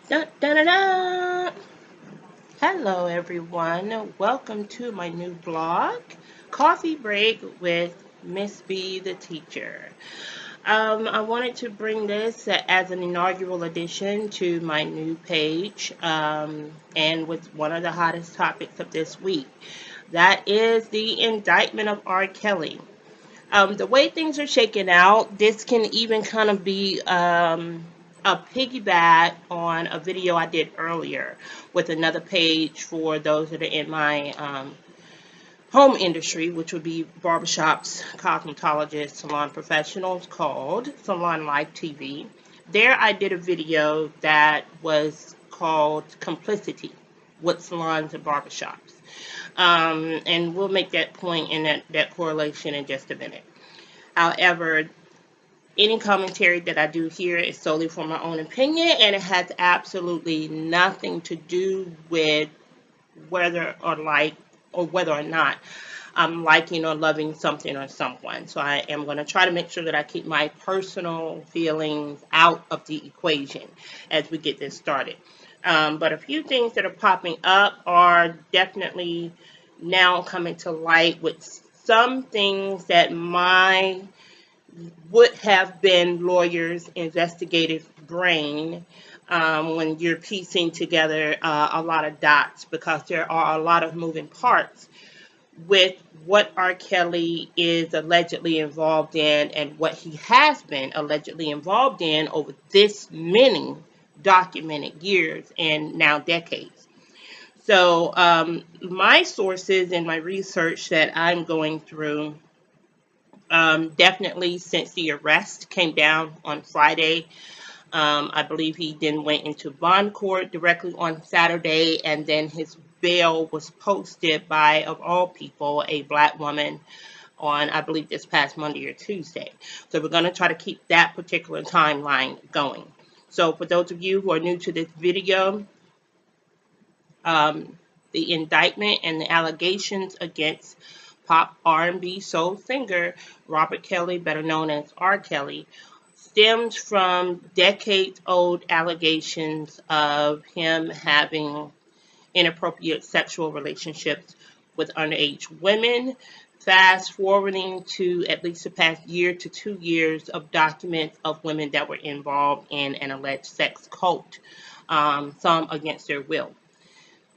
Dun, dun, dun, dun. Hello, everyone. Welcome to my new blog, Coffee Break with Miss B, the teacher. I wanted to bring this as an inaugural addition to my new page, and with one of the hottest topics of this week. That is the indictment of R. Kelly. The way things are shaking out, this can even kind of be a piggyback on a video I did earlier with another page for those that are in my home industry, which would be barbershops, cosmetologists, salon professionals, called Salon Life TV. There I did a video that was called Complicity with Salons and Barbershops. And we'll make that point in that correlation in just a minute. However, any commentary that I do here is solely for my own opinion, and it has absolutely nothing to do with whether or whether or not I'm liking or loving something or someone. So I am going to try to make sure that I keep my personal feelings out of the equation as we get this started. But a few things that are popping up are definitely now coming to light with some things that my would have been lawyers' investigative brain when you're piecing together a lot of dots, because there are a lot of moving parts with what R. Kelly is allegedly involved in and what he has been allegedly involved in over this many documented years and now decades. So my sources and my research that I'm going through, definitely since the arrest came down on Friday. I believe he then went into bond court directly on Saturday, and then his bail was posted by, of all people, a black woman on, I believe, this past Monday or Tuesday. So we're going to try to keep that particular timeline going. So for those of you who are new to this video, the indictment and the allegations against pop R&B soul singer Robert Kelly, better known as R. Kelly, stems from decades-old allegations of him having inappropriate sexual relationships with underage women. Fast forwarding to at least the past year to 2 years of documents of women that were involved in an alleged sex cult, some against their will.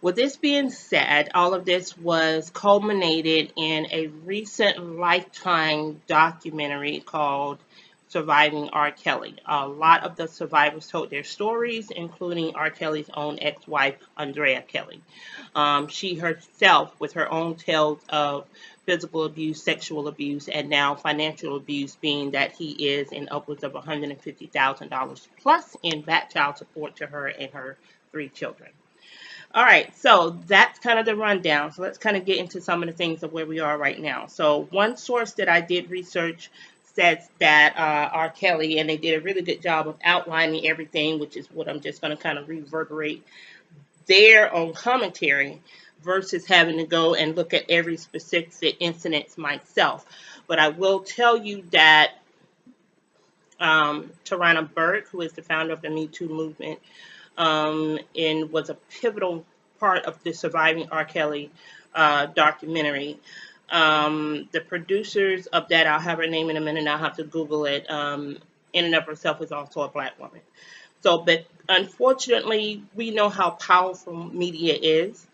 With this being said, all of this was culminated in a recent Lifetime documentary called Surviving R. Kelly. A lot of the survivors told their stories, including R. Kelly's own ex-wife, Andrea Kelly. She herself, with her own tales of physical abuse, sexual abuse, and now financial abuse, being that he is in upwards of $150,000 plus in back child support to her and her 3 children. All right, so that's kind of the rundown. So let's kind of get into some of the things of where we are right now. So one source that I did research says that R. Kelly, and they did a really good job of outlining everything, which is what I'm just going to kind of reverberate their own commentary versus having to go and look at every specific incident myself. But I will tell you that Tarana Burke, who is the founder of the Me Too movement, and was a pivotal part of the Surviving R. Kelly documentary. The producers of that, I'll have her name in a minute, I'll have to Google it, in and of herself is also a black woman. So, but unfortunately, we know how powerful media is.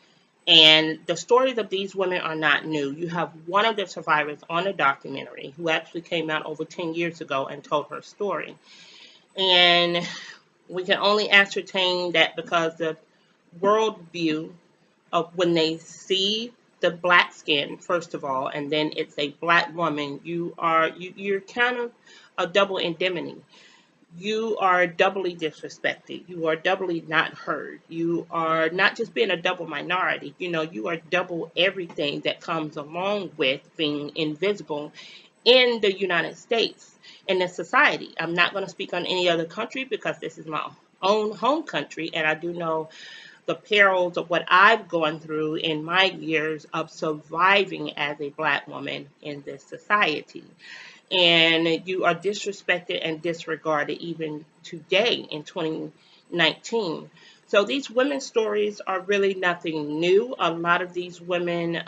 And the stories of these women are not new. You have one of the survivors on the documentary who actually came out over 10 years ago and told her story. And we can only ascertain that because the worldview of when they see the black skin, first of all, and then it's a black woman, you're kind of a double indemnity. You are doubly disrespected. You are doubly not heard. You are not just being a double minority. You are double everything that comes along with being invisible in the United States, in this society. I'm not going to speak on any other country because this is my own home country, and I do know the perils of what I've gone through in my years of surviving as a black woman in this society. And you are disrespected and disregarded even today in 19. So these women's stories are really nothing new. A lot of these women,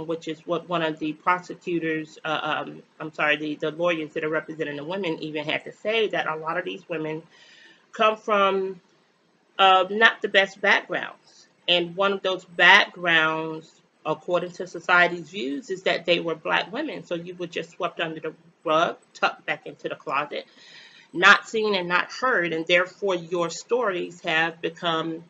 which is what one of the prosecutors, I'm sorry, the lawyers that are representing the women even had to say, that a lot of these women come from not the best backgrounds. And one of those backgrounds, according to society's views, is that they were black women. So you were just swept under the rug, tucked back into the closet, not seen and not heard, and therefore your stories have become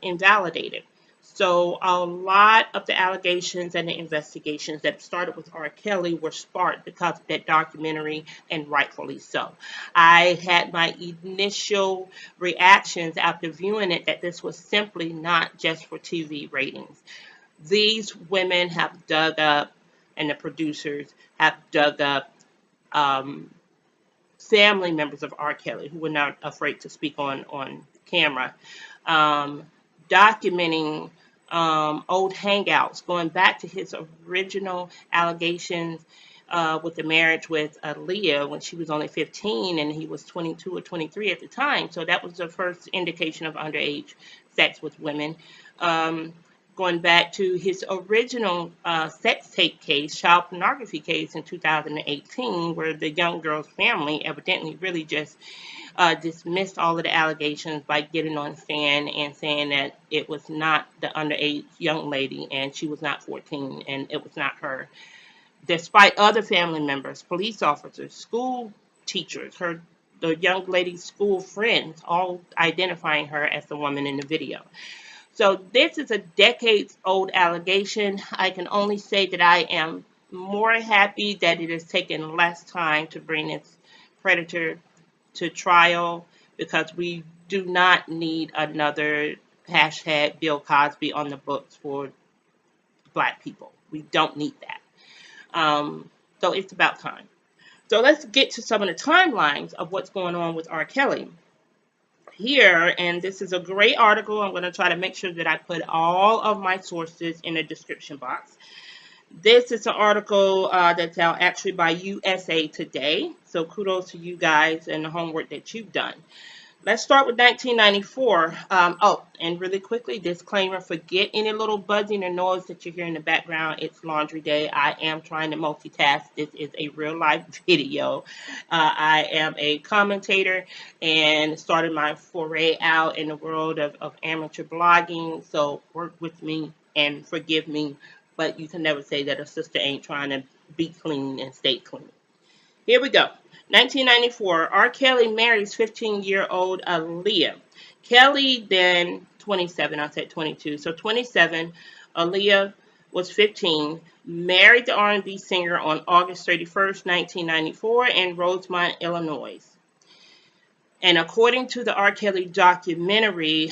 invalidated. So a lot of the allegations and the investigations that started with R. Kelly were sparked because of that documentary, and rightfully so. I had my initial reactions after viewing it that this was simply not just for TV ratings. These women have dug up, and the producers have dug up um, family members of R. Kelly who were not afraid to speak on camera, um, documenting old hangouts, going back to his original allegations with the marriage with Aaliyah when she was only 15 and he was 22 or 23 at the time. So that was the first indication of underage sex with women. Um, Going back to his original sex tape case, child pornography case in 2018, where the young girl's family evidently really just dismissed all of the allegations by getting on stand and saying that it was not the underage young lady and she was not 14 and it was not her, despite other family members, police officers, school teachers, the young lady's school friends, all identifying her as the woman in the video. So this is a decades old allegation. I can only say that I am more happy that it has taken less time to bring this predator to trial, because we do not need another hashtag Bill Cosby on the books for black people. We don't need that. So it's about time. So let's get to some of the timelines of what's going on with R. Kelly here, and this is a great article. I'm going to try to make sure that I put all of my sources in the description box. This is an article that's out actually by USA Today, so kudos to you guys and the homework that you've done. Let's start with 1994. Oh, and really quickly, disclaimer, forget any little buzzing or noise that you hear in the background. It's laundry day. I am trying to multitask. This is a real life video. I am a commentator and started my foray out in the world of amateur blogging. So work with me and forgive me, but you can never say that a sister ain't trying to be clean and stay clean. Here we go. 1994, R. Kelly marries 15-year-old Aaliyah. Kelly then 27, I said 22, so 27. Aaliyah was 15, married the R&B singer on August 31st, 1994 in Rosemont, Illinois. And according to the R. Kelly documentary,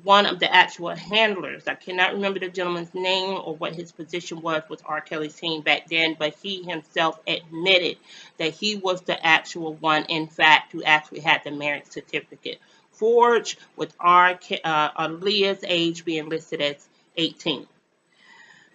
one of the actual handlers, I cannot remember the gentleman's name or what his position was with R. Kelly's team back then, but he himself admitted that he was the actual one, in fact, who actually had the marriage certificate forged, with Aaliyah's age being listed as 18.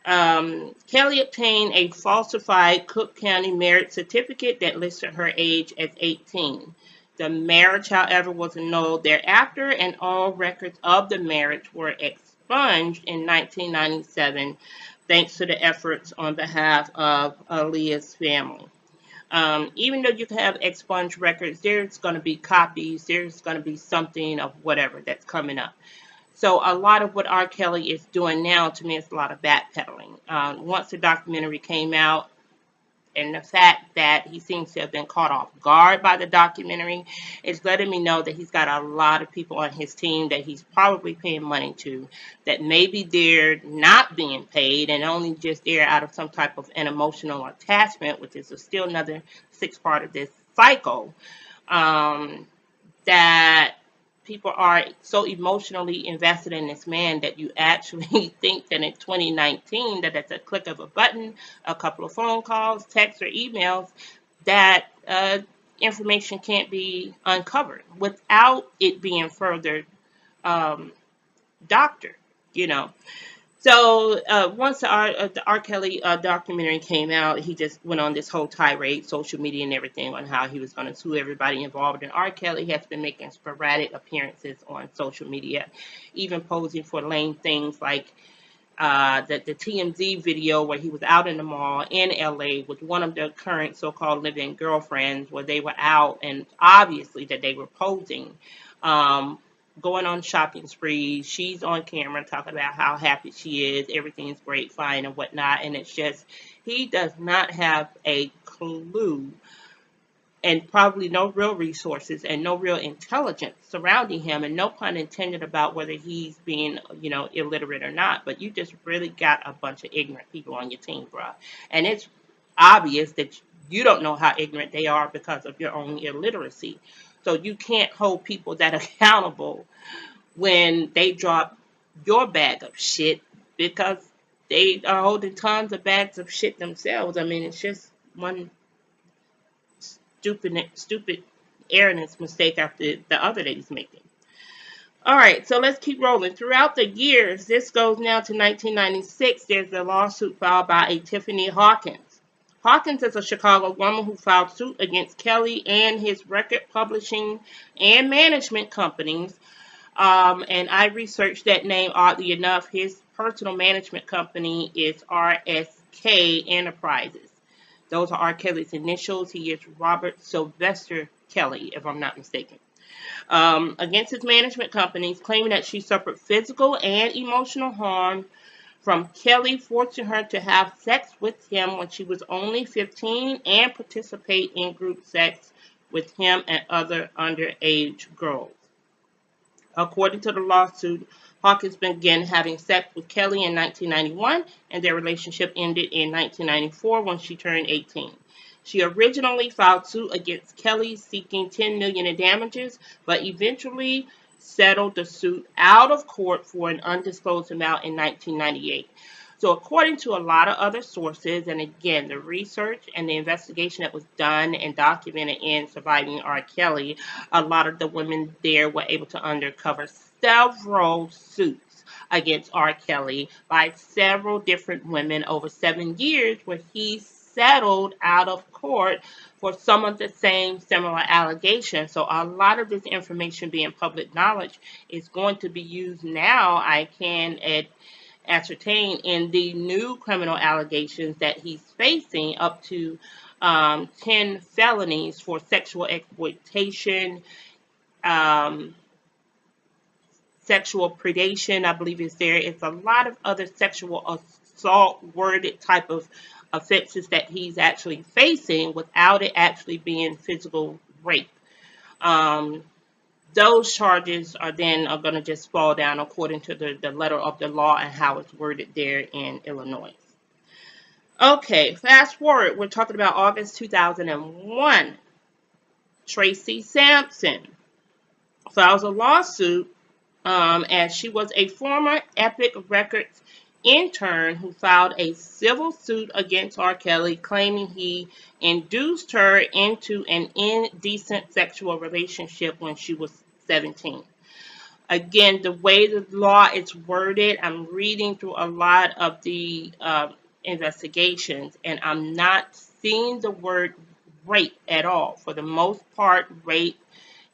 Kelly obtained a falsified Cook County marriage certificate that listed her age as 18. The marriage, however, was annulled thereafter, and all records of the marriage were expunged in 1997, thanks to the efforts on behalf of Aaliyah's family. Even though you can have expunged records, there's going to be copies, there's going to be something of whatever that's coming up. So a lot of what R. Kelly is doing now, to me, is a lot of backpedaling. Once the documentary came out, and the fact that he seems to have been caught off guard by the documentary is letting me know that he's got a lot of people on his team that he's probably paying money to, that maybe they're not being paid and only just there out of some type of an emotional attachment, which is still another sixth part of this cycle, that people are so emotionally invested in this man that you actually think that in 2019, that at the click of a button, a couple of phone calls, texts, or emails, that information can't be uncovered without it being further doctored, you know. So once the R. Kelly documentary came out, he just went on this whole tirade, social media and everything, on how he was going to sue everybody involved. And R. Kelly has been making sporadic appearances on social media, even posing for lame things like the TMZ video where he was out in the mall in LA with one of their current so-called living girlfriends, where they were out and obviously that they were posing, um, going on shopping sprees. She's on camera talking about how happy she is, everything's great, fine, and whatnot. And it's just, he does not have a clue, and probably no real resources and no real intelligence surrounding him, and no pun intended about whether he's being, illiterate or not. But you just really got a bunch of ignorant people on your team, bruh. And it's obvious that you don't know how ignorant they are because of your own illiteracy. So you can't hold people that accountable when they drop your bag of shit, because they are holding tons of bags of shit themselves. I mean, it's just one stupid erroneous mistake after the other that he's making. All right, so let's keep rolling. Throughout the years, this goes now to 1996, there's a lawsuit filed by a Tiffany Hawkins. Hawkins is a Chicago woman who filed suit against Kelly and his record publishing and management companies. And I researched that name, oddly enough. His personal management company is RSK Enterprises. Those are R. Kelly's initials. He is Robert Sylvester Kelly, if I'm not mistaken. Against his management companies, claiming that she suffered physical and emotional harm from Kelly forcing her to have sex with him when she was only 15 and participate in group sex with him and other underage girls. According to the lawsuit, Hawkins began having sex with Kelly in 1991, and their relationship ended in 1994 when she turned 18. She originally filed suit against Kelly seeking $10 million in damages, but eventually settled the suit out of court for an undisclosed amount in 1998. So according to a lot of other sources, and again, the research and the investigation that was done and documented in Surviving R. Kelly, a lot of the women there were able to uncover several suits against R. Kelly by several different women over 7 years, where he settled out of court for some of the same similar allegations. So a lot of this information being public knowledge is going to be used now, I can ascertain, in the new criminal allegations that he's facing, up to 10 felonies for sexual exploitation, um, sexual predation, I believe is there. It's a lot of other sexual assault worded type of offenses that he's actually facing without it actually being physical rape. Um, those charges are going to just fall down according to the letter of the law and how it's worded there in Illinois. Okay, fast forward. We're talking about August 2001. Tracy Sampson files a lawsuit, as she was a former Epic Records intern who filed a civil suit against R. Kelly, claiming he induced her into an indecent sexual relationship when she was 17. Again, the way the law is worded, I'm reading through a lot of the investigations, and I'm not seeing the word rape at all. For the most part, rape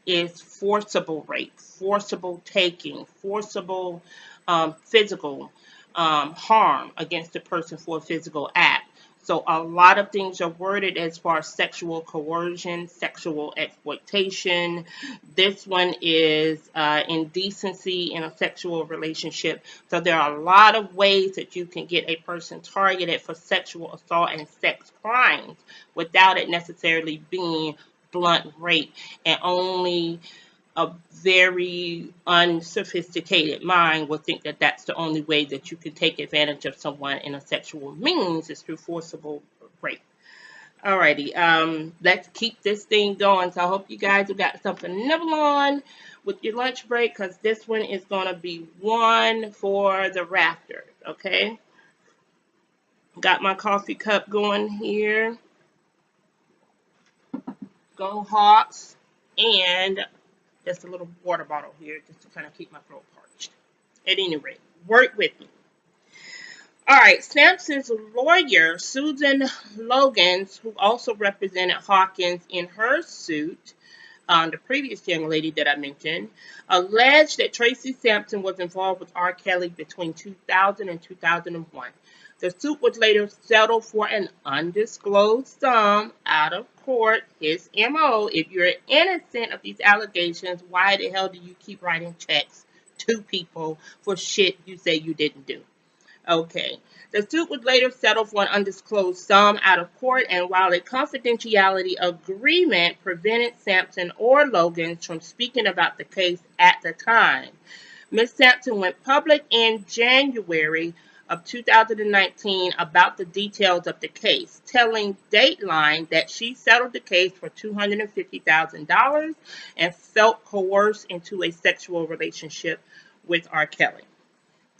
is forcible, taking, forcible physical harm against the person for a physical act. So a lot of things are worded as far as sexual coercion, sexual exploitation. This one is indecency in a sexual relationship. So there are a lot of ways that you can get a person targeted for sexual assault and sex crimes without it necessarily being blunt rape, and only a very unsophisticated mind will think that that's the only way that you can take advantage of someone in a sexual means, is through forcible rape. Alrighty, let's keep this thing going. So I hope you guys have got something to nibble on with your lunch break, because this one is going to be one for the rafters, okay? Got my coffee cup going here. Go Hawks. And just a little water bottle here just to kind of keep my throat parched. At any rate, work with me. All right, Sampson's lawyer, Susan Logans, who also represented Hawkins in her suit, the previous young lady that I mentioned, alleged that Tracy Sampson was involved with R. Kelly between 2000 and 2001. The suit was later settled for an undisclosed sum out of court. His MO, if you're innocent of these allegations, why the hell do you keep writing checks to people for shit you say you didn't do? Okay. The suit would later settle for an undisclosed sum out of court, and while a confidentiality agreement prevented Sampson or Logan from speaking about the case at the time, Ms. Sampson went public in January of 2019 about the details of the case, telling Dateline that she settled the case for $250,000 and felt coerced into a sexual relationship with R. Kelly.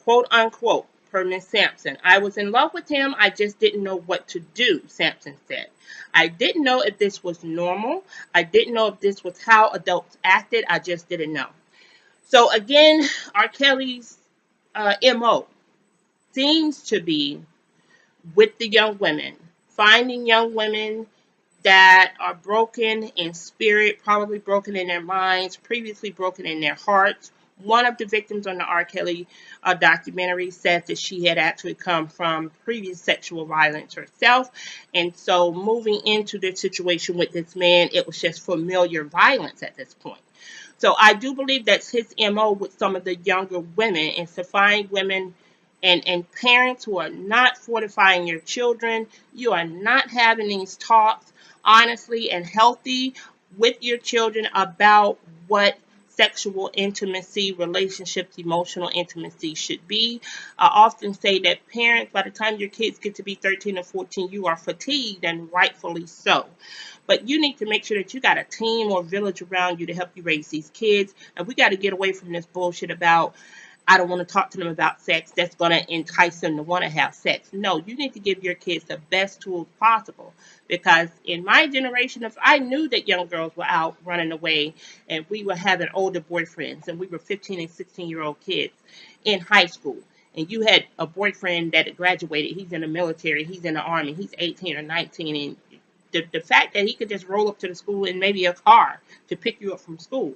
Quote unquote, per Miss Sampson. I was in love with him. I just didn't know what to do, Sampson said. I didn't know if this was normal. I didn't know if this was how adults acted. I just didn't know. So again, R. Kelly's MO seems to be with the young women, finding young women that are broken in spirit, probably broken in their minds, previously broken in their hearts. One of the victims on the R. Kelly documentary said that she had actually come from previous sexual violence herself. And so moving into the situation with this man, it was just familiar violence at this point. So I do believe that's his MO with some of the younger women, is to find women and parents who are not fortifying your children. You are not having these talks honestly and healthy with your children about what sexual intimacy, relationships, emotional intimacy should be. I often say that parents, by the time your kids get to be 13 or 14, you are fatigued, and rightfully so. But you need to make sure that you got a team or village around you to help you raise these kids. And we got to get away from this bullshit about I don't want to talk to them about sex. That's going to entice them to want to have sex. No, you need to give your kids the best tools possible. Because in my generation, if I knew that young girls were out running away and we were having older boyfriends and we were 15 and 16-year-old kids in high school, and you had a boyfriend that had graduated, he's in the military, he's in the army, he's 18 or 19, and the fact that he could just roll up to the school in maybe a car to pick you up from school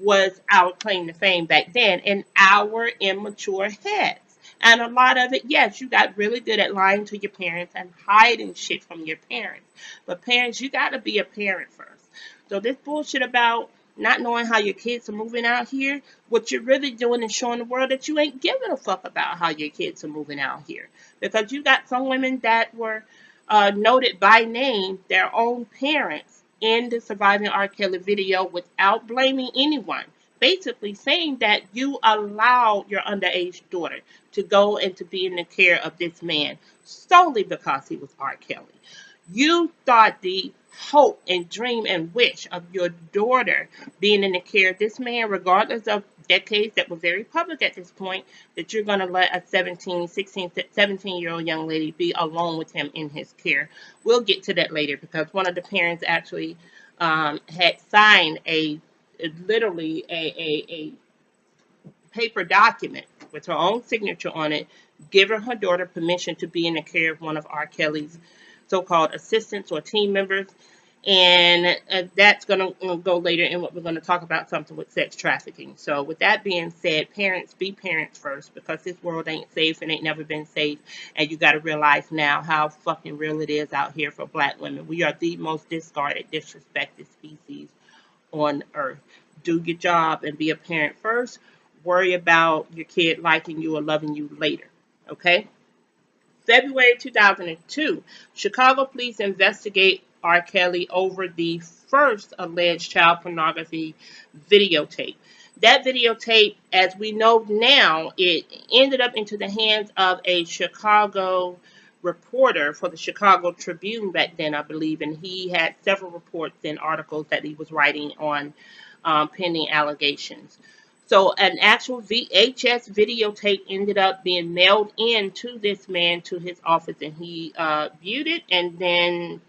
was our claim to fame back then in our immature heads. And a lot of it, yes, you got really good at lying to your parents and hiding shit from your parents. But parents, you got to be a parent first. So this bullshit about not knowing how your kids are moving out here, what you're really doing is showing the world that you ain't giving a fuck about how your kids are moving out here. Because you got some women that were noted by name their own parents in the Surviving R. Kelly video without blaming anyone. Basically saying that you allowed your underage daughter to go and to be in the care of this man solely because he was R. Kelly. You thought the hope and dream and wish of your daughter being in the care of this man, regardless of decades that were very public at this point, that you're going to let a 17, 16, 17-year-old young lady be alone with him in his care. We'll get to that later because one of the parents actually had signed literally a paper document with her own signature on it, giving her daughter permission to be in the care of one of R. Kelly's so-called assistants or team members. And that's going to go later in what we're going to talk about, something with sex trafficking. So with that being said, parents, be parents first, because this world ain't safe and ain't never been safe. And you got to realize now how fucking real it is out here for black women. We are the most discarded, disrespected species on earth. Do your job and be a parent first. Worry about your kid liking you or loving you later. Okay? February 2002, Chicago police investigate R. Kelly over the first alleged child pornography videotape. That videotape, as we know now, it ended up into the hands of a Chicago reporter for the Chicago Tribune back then, I believe, and he had several reports and articles that he was writing on pending allegations. So an actual VHS videotape ended up being mailed in to this man to his office, and he viewed it and then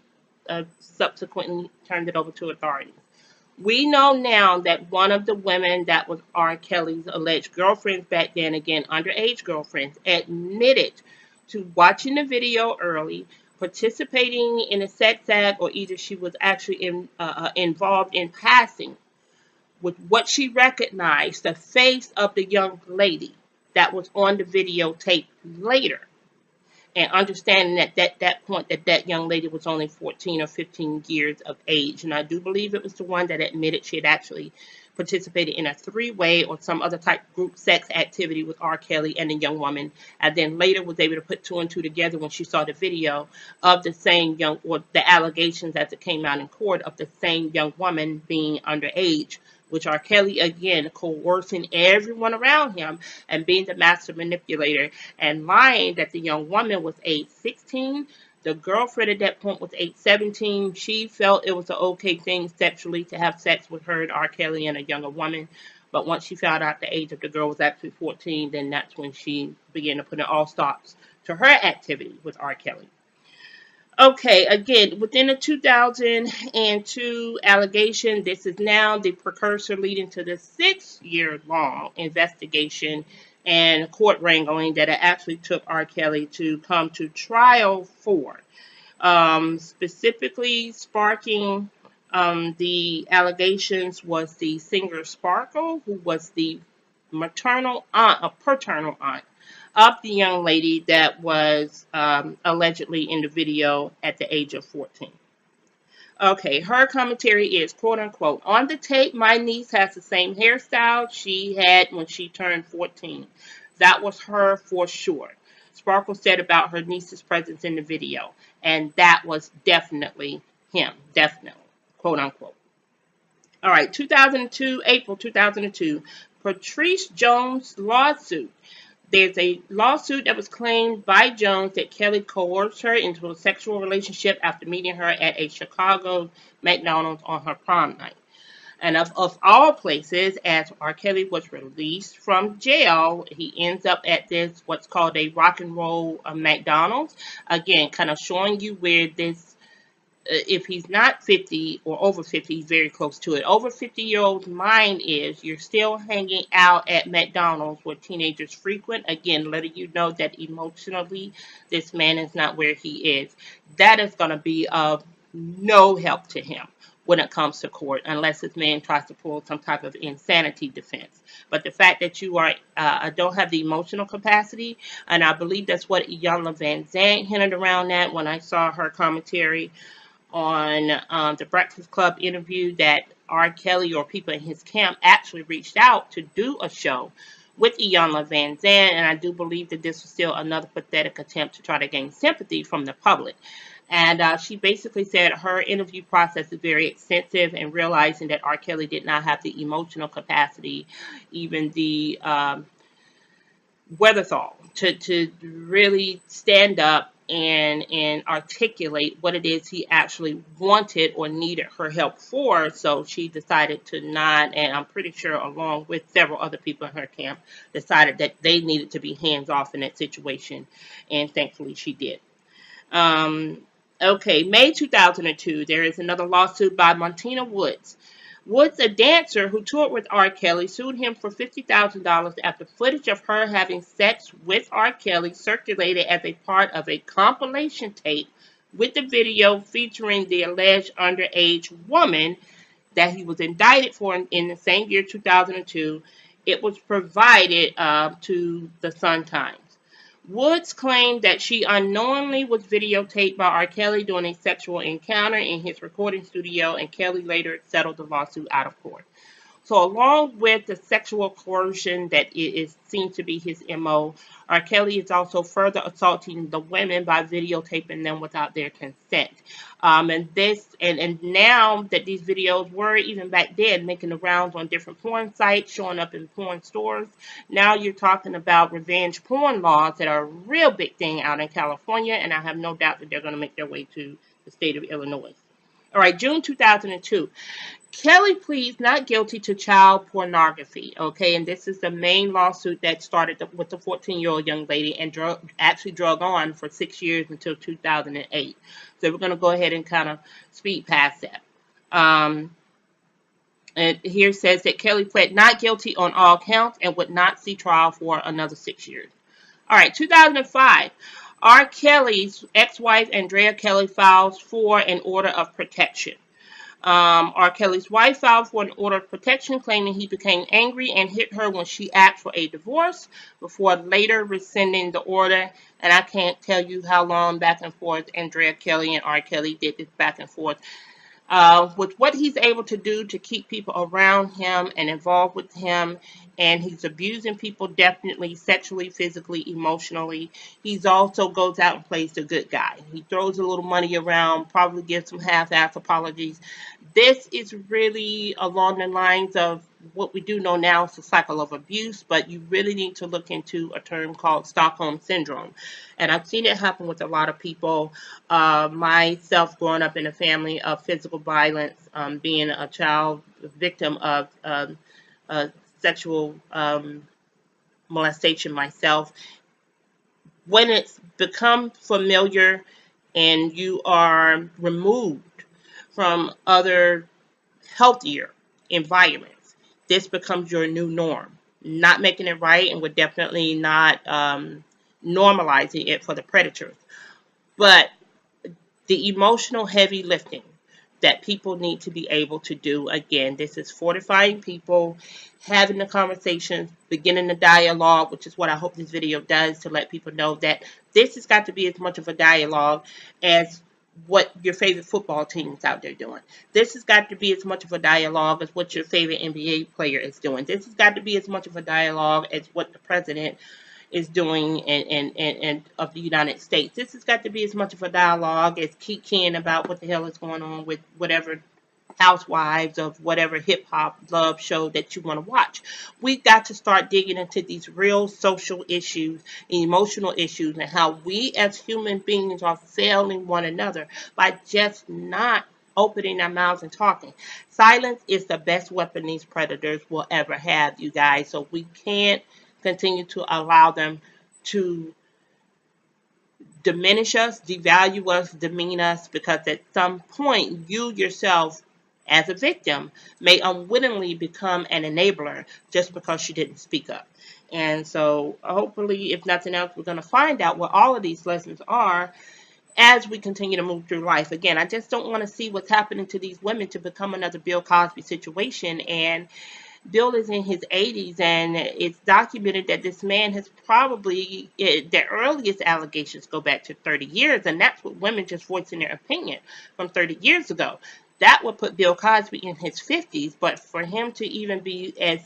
subsequently turned it over to authorities. We know now that one of the women that was R. Kelly's alleged girlfriends back then, again, underage girlfriends, admitted to watching the video early, participating in a sex act, or either she was actually involved in passing with what she recognized the face of the young lady that was on the videotape later, and understanding at that point that that young lady was only 14 or 15 years of age. And I do believe it was the one that admitted she had actually participated in a three-way or some other type of group sex activity with R. Kelly and the young woman, and then later was able to put two and two together when she saw the video of the same young, or the allegations as it came out in court of the same young woman being underage, which R. Kelly, again, coercing everyone around him and being the master manipulator and lying that the young woman was age 16. The girlfriend at that point was age 17. She felt it was an okay thing sexually to have sex with her, R. Kelly, and a younger woman. But once she found out the age of the girl was actually 14, then that's when she began to put in all stops to her activity with R. Kelly. Okay, again, within the 2002 allegation, this is now the precursor leading to the 6-year-long investigation and court wrangling that it actually took R. Kelly to come to trial for. Specifically sparking the allegations was the singer Sparkle, who was the maternal aunt, a paternal aunt of the young lady that was allegedly in the video at the age of 14. Okay, her commentary is, quote unquote, on the tape, my niece has the same hairstyle she had when she turned 14. That was her for sure. Sparkle said about her niece's presence in the video, and that was definitely him, definitely, quote unquote. All right, 2002, April 2002, Patrice Jones lawsuit. There's a lawsuit that was claimed by Jones that Kelly coerced her into a sexual relationship after meeting her at a Chicago McDonald's on her prom night. And of all places, as R. Kelly was released from jail, he ends up at this, what's called a rock and roll McDonald's. Again, kind of showing you where this, if he's not 50 or over 50, he's very close to it. Over 50-year-old's mind is you're still hanging out at McDonald's where teenagers frequent. Again, letting you know that emotionally this man is not where he is. That is going to be of no help to him when it comes to court, unless this man tries to pull some type of insanity defense. But the fact that you are don't have the emotional capacity, and I believe that's what Iyanla Vanzant hinted around that when I saw her commentary on the Breakfast Club interview, that R. Kelly or people in his camp actually reached out to do a show with Iyanla Vanzant, and I do believe that this was still another pathetic attempt to try to gain sympathy from the public. And she basically said her interview process is very extensive, and realizing that R. Kelly did not have the emotional capacity, even the wherewithal to really stand up and articulate what it is he actually wanted or needed her help for. So she decided to not, and I'm pretty sure along with several other people in her camp, decided that they needed to be hands off in that situation, and thankfully she did. Okay, May 2002, there is another lawsuit by Montina Woods. Woods, a dancer who toured with R. Kelly, sued him for $50,000 after footage of her having sex with R. Kelly circulated as a part of a compilation tape with the video featuring the alleged underage woman that he was indicted for in the same year, 2002. It was provided to the Sun-Times. Woods claimed that she unknowingly was videotaped by R. Kelly during a sexual encounter in his recording studio, and Kelly later settled the lawsuit out of court. So along with the sexual coercion that seems to be his MO, R. Kelly is also further assaulting the women by videotaping them without their consent. And now that these videos were, even back then, making the rounds on different porn sites, showing up in porn stores, now you're talking about revenge porn laws that are a real big thing out in California, and I have no doubt that they're going to make their way to the state of Illinois. All right, June 2002. Kelly pleads not guilty to child pornography, okay? And this is the main lawsuit that started with the 14-year-old young lady and actually drug on for 6 years until 2008. So we're going to go ahead and kind of speed past that. And here says that Kelly pled not guilty on all counts and would not see trial for another 6 years. All right, 2005. R. Kelly's ex-wife, Andrea Kelly, files for an order of protection. R. Kelly's wife filed for an order of protection, claiming he became angry and hit her when she asked for a divorce before later rescinding the order. And I can't tell you how long back and forth Andrea Kelly and R. Kelly did this back and forth. With what he's able to do to keep people around him and involved with him, and he's abusing people definitely sexually, physically, emotionally. He's also goes out and plays the good guy. He throws a little money around, probably gives some half-ass apologies. This is really along the lines of what we do know now is a cycle of abuse, but you really need to look into a term called Stockholm Syndrome. And I've seen it happen with a lot of people. Myself, growing up in a family of physical violence, being a child victim of sexual molestation myself, when it's become familiar and you are removed from other healthier environments, this becomes your new norm. Not making it right, and we're definitely not normalizing it for the predators. But the emotional heavy lifting that people need to be able to do, again, this is fortifying people, having the conversations, beginning the dialogue, which is what I hope this video does, to let people know that this has got to be as much of a dialogue as what your favorite football team is out there doing. This has got to be as much of a dialogue as what your favorite NBA player is doing. This has got to be as much of a dialogue as what the president is doing and of the United States. This has got to be as much of a dialogue as keying about what the hell is going on with whatever housewives of whatever hip hop love show that you want to watch. We've got to start digging into these real social issues, emotional issues, and how we as human beings are failing one another by just not opening our mouths and talking. Silence is the best weapon these predators will ever have, you guys. So we can't continue to allow them to diminish us, devalue us, demean us, because at some point you yourself as a victim may unwittingly become an enabler just because you didn't speak up. And so hopefully, if nothing else, we're going to find out what all of these lessons are as we continue to move through life. Again, I just don't want to see what's happening to these women to become another Bill Cosby situation. And Bill is in his 80s, and it's documented that this man has probably, the earliest allegations go back to 30 years, and that's what women just voicing their opinion from 30 years ago. That would put Bill Cosby in his 50s, but for him to even be as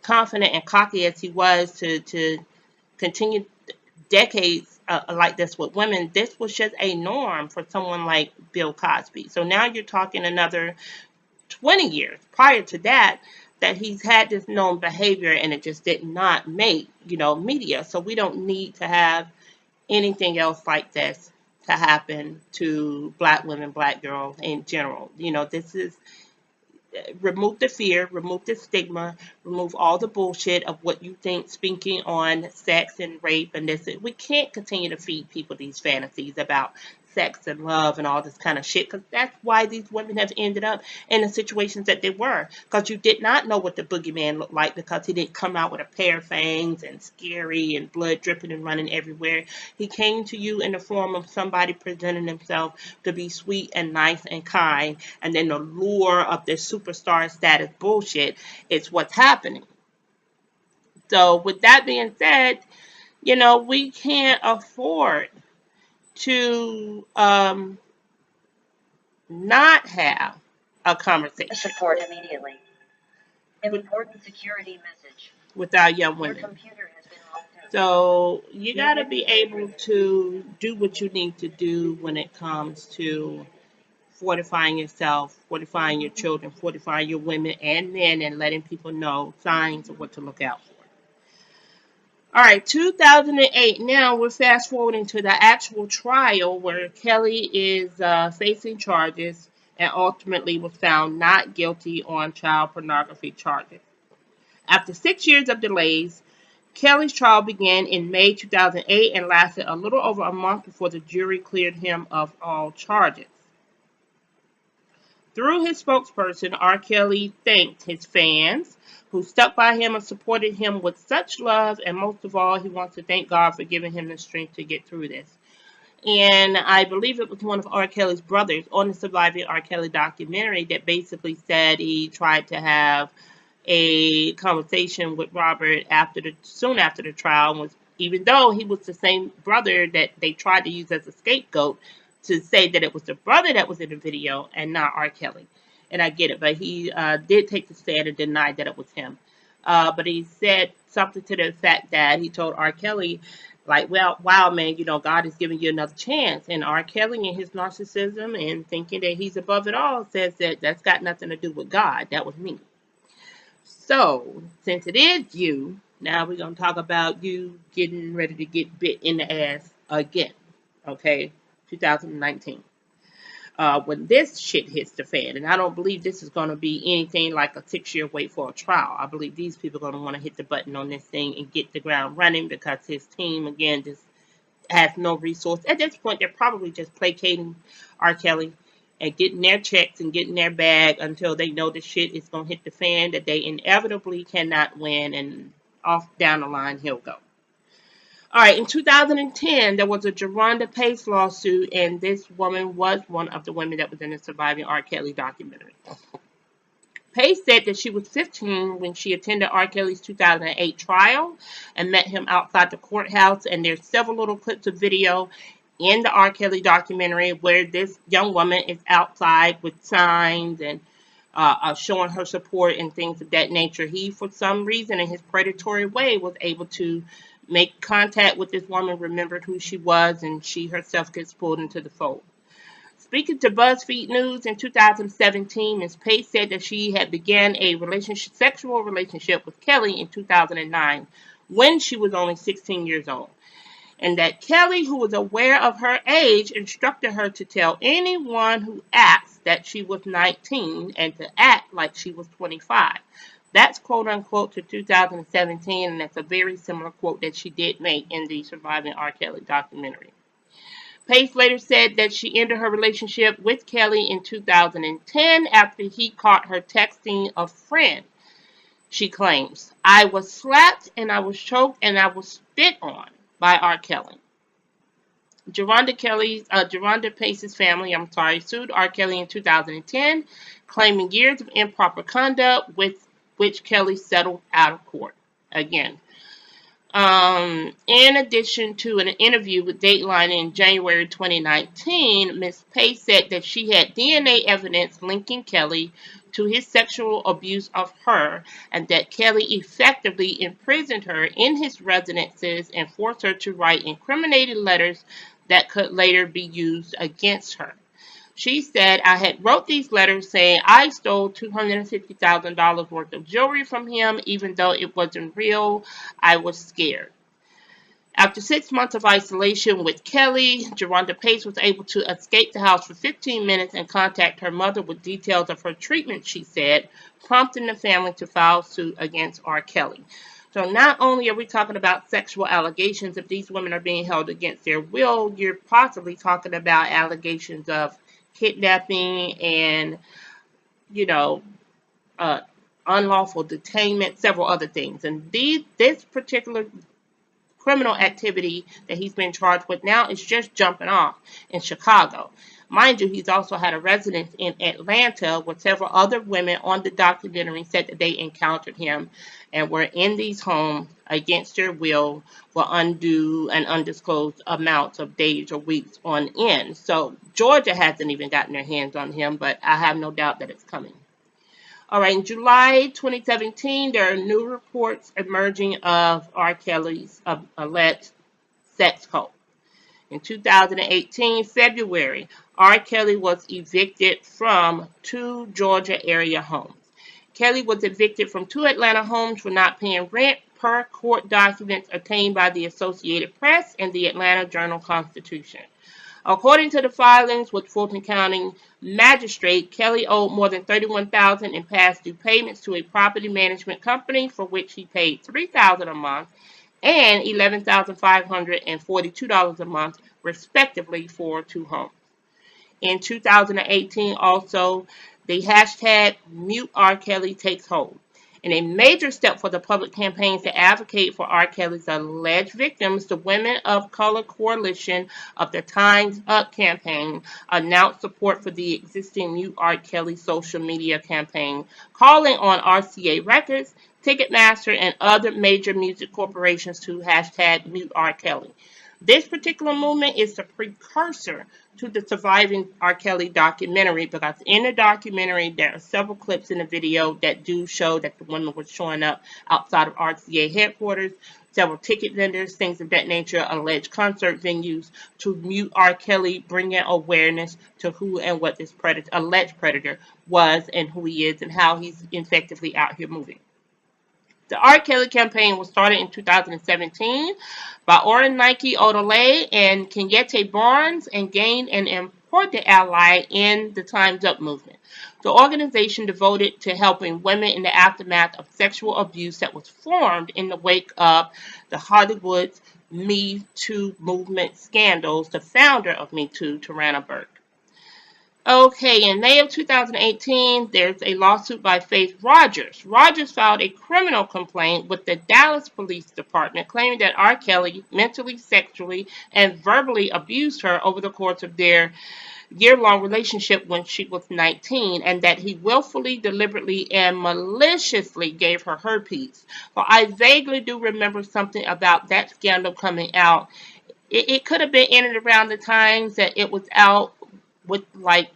confident and cocky as he was to continue decades like this with women, this was just a norm for someone like Bill Cosby. So now you're talking another 20 years prior to that he's had this known behavior, and it just did not make, media. So we don't need to have anything else like this to happen to black women, black girls in general. This is remove the fear, remove the stigma, remove all the bullshit of what you think speaking on sex and rape and this. We can't continue to feed people these fantasies about sex and love and all this kind of shit, because that's why these women have ended up in the situations that they were, because you did not know what the boogeyman looked like, because he didn't come out with a pair of fangs and scary and blood dripping and running everywhere. He came to you in the form of somebody presenting himself to be sweet and nice and kind, and then the lure of this superstar status bullshit is what's happening. So with that being said, we can't afford to not have a conversation. Support immediately. Important security message. With our young women. Your computer has been locked out. So you got to be able to do what you need to do when it comes to fortifying yourself, fortifying your children, fortifying your women and men, and letting people know signs of what to look out for. All right, 2008. Now we're fast forwarding to the actual trial where Kelly is facing charges and ultimately was found not guilty on child pornography charges. After 6 years of delays, Kelly's trial began in May 2008 and lasted a little over a month before the jury cleared him of all charges. Through his spokesperson, R. Kelly thanked his fans who stuck by him and supported him with such love, and most of all, he wants to thank God for giving him the strength to get through this. And I believe it was one of R. Kelly's brothers on the Surviving R. Kelly documentary that basically said he tried to have a conversation with Robert soon after the trial, was even though he was the same brother that they tried to use as a scapegoat to say that it was the brother that was in the video and not R. Kelly. And I get it, but he did take the stand and deny that it was him. But he said something to the fact that he told R. Kelly, like, well, wow, man, God is giving you another chance. And R. Kelly and his narcissism and thinking that he's above it all says that that's got nothing to do with God. That was me. So, since it is you, now we're going to talk about you getting ready to get bit in the ass again. Okay? 2019. When this shit hits the fan, and I don't believe this is going to be anything like a 6-year wait for a trial. I believe these people are going to want to hit the button on this thing and get the ground running because his team, again, just has no resource. At this point, they're probably just placating R. Kelly and getting their checks and getting their bag until they know the shit is going to hit the fan, that they inevitably cannot win, and off down the line he'll go. All right, in 2010, there was a Geronda Pace lawsuit, and this woman was one of the women that was in the Surviving R. Kelly documentary. Pace said that she was 15 when she attended R. Kelly's 2008 trial and met him outside the courthouse, and there's several little clips of video in the R. Kelly documentary where this young woman is outside with signs and showing her support and things of that nature. He, for some reason, in his predatory way, was able to make contact with this woman, remembered who she was, and she herself gets pulled into the fold. Speaking to BuzzFeed News in 2017, Ms. Pace said that she had began a sexual relationship with Kelly in 2009 when she was only 16 years old, and that Kelly, who was aware of her age, instructed her to tell anyone who asked that she was 19 and to act like she was 25. That's quote unquote to 2017, and that's a very similar quote that she did make in the Surviving R. Kelly documentary. Pace later said that she ended her relationship with Kelly in 2010 after he caught her texting a friend. She claims, I was slapped and I was choked and I was spit on by R. Kelly. Geronda Pace's family, sued R. Kelly in 2010, claiming years of improper conduct with which Kelly settled out of court. Again, in addition to an interview with Dateline in January 2019, Ms. Pace said that she had DNA evidence linking Kelly to his sexual abuse of her, and that Kelly effectively imprisoned her in his residences and forced her to write incriminating letters that could later be used against her. She said, I had wrote these letters saying I stole $250,000 worth of jewelry from him, even though it wasn't real. I was scared. After 6 months of isolation with Kelly, Geronda Pace was able to escape the house for 15 minutes and contact her mother with details of her treatment, she said, prompting the family to file suit against R. Kelly. So not only are we talking about sexual allegations, if these women are being held against their will, you're possibly talking about allegations of kidnapping and, unlawful detainment, several other things. And this particular criminal activity that he's been charged with now is just jumping off in Chicago. Mind you, he's also had a residence in Atlanta where several other women on the documentary said that they encountered him and were in these homes against their will for undue and undisclosed amounts of days or weeks on end. So Georgia hasn't even gotten their hands on him, but I have no doubt that it's coming. All right, in July 2017, there are new reports emerging of R. Kelly's alleged sex cult. In 2018, February, R. Kelly was evicted from 2 Georgia area homes. Kelly was evicted from 2 Atlanta homes for not paying rent per court documents obtained by the Associated Press and the Atlanta Journal-Constitution. According to the filings with Fulton County Magistrate, Kelly owed more than $31,000 in past due payments to a property management company for which he paid $3,000 a month and $11,542 a month, respectively, for 2 homes. In 2018, also, the hashtag Mute R Kelly takes hold. In a major step for the public campaigns to advocate for R. Kelly's alleged victims, the Women of Color Coalition of the Time's Up campaign announced support for the existing Mute R. Kelly social media campaign, calling on RCA Records, Ticketmaster, and other major music corporations to hashtag Mute R. Kelly. This particular movement is the precursor to the Surviving R. Kelly documentary, because in the documentary there are several clips in the video that do show that the women were showing up outside of RCA headquarters, several ticket vendors, things of that nature, alleged concert venues, to mute R. Kelly, bringing awareness to who and what this alleged predator was and who he is and how he's effectively out here moving. The R. Kelly campaign was started in 2017 by Oren Nike Odole and Kenyette Barnes and gained an important ally in the Time's Up movement. The organization devoted to helping women in the aftermath of sexual abuse that was formed in the wake of the Hollywood's Me Too movement scandals, the founder of Me Too, Tarana Burke. Okay, in May of 2018, there's a lawsuit by Faith Rogers. Rogers filed a criminal complaint with the Dallas Police Department claiming that R. Kelly mentally, sexually, and verbally abused her over the course of their year-long relationship when she was 19, and that he willfully, deliberately, and maliciously gave her herpes. Well, I vaguely do remember something about that scandal coming out. It could have been in and around the times that it was out with like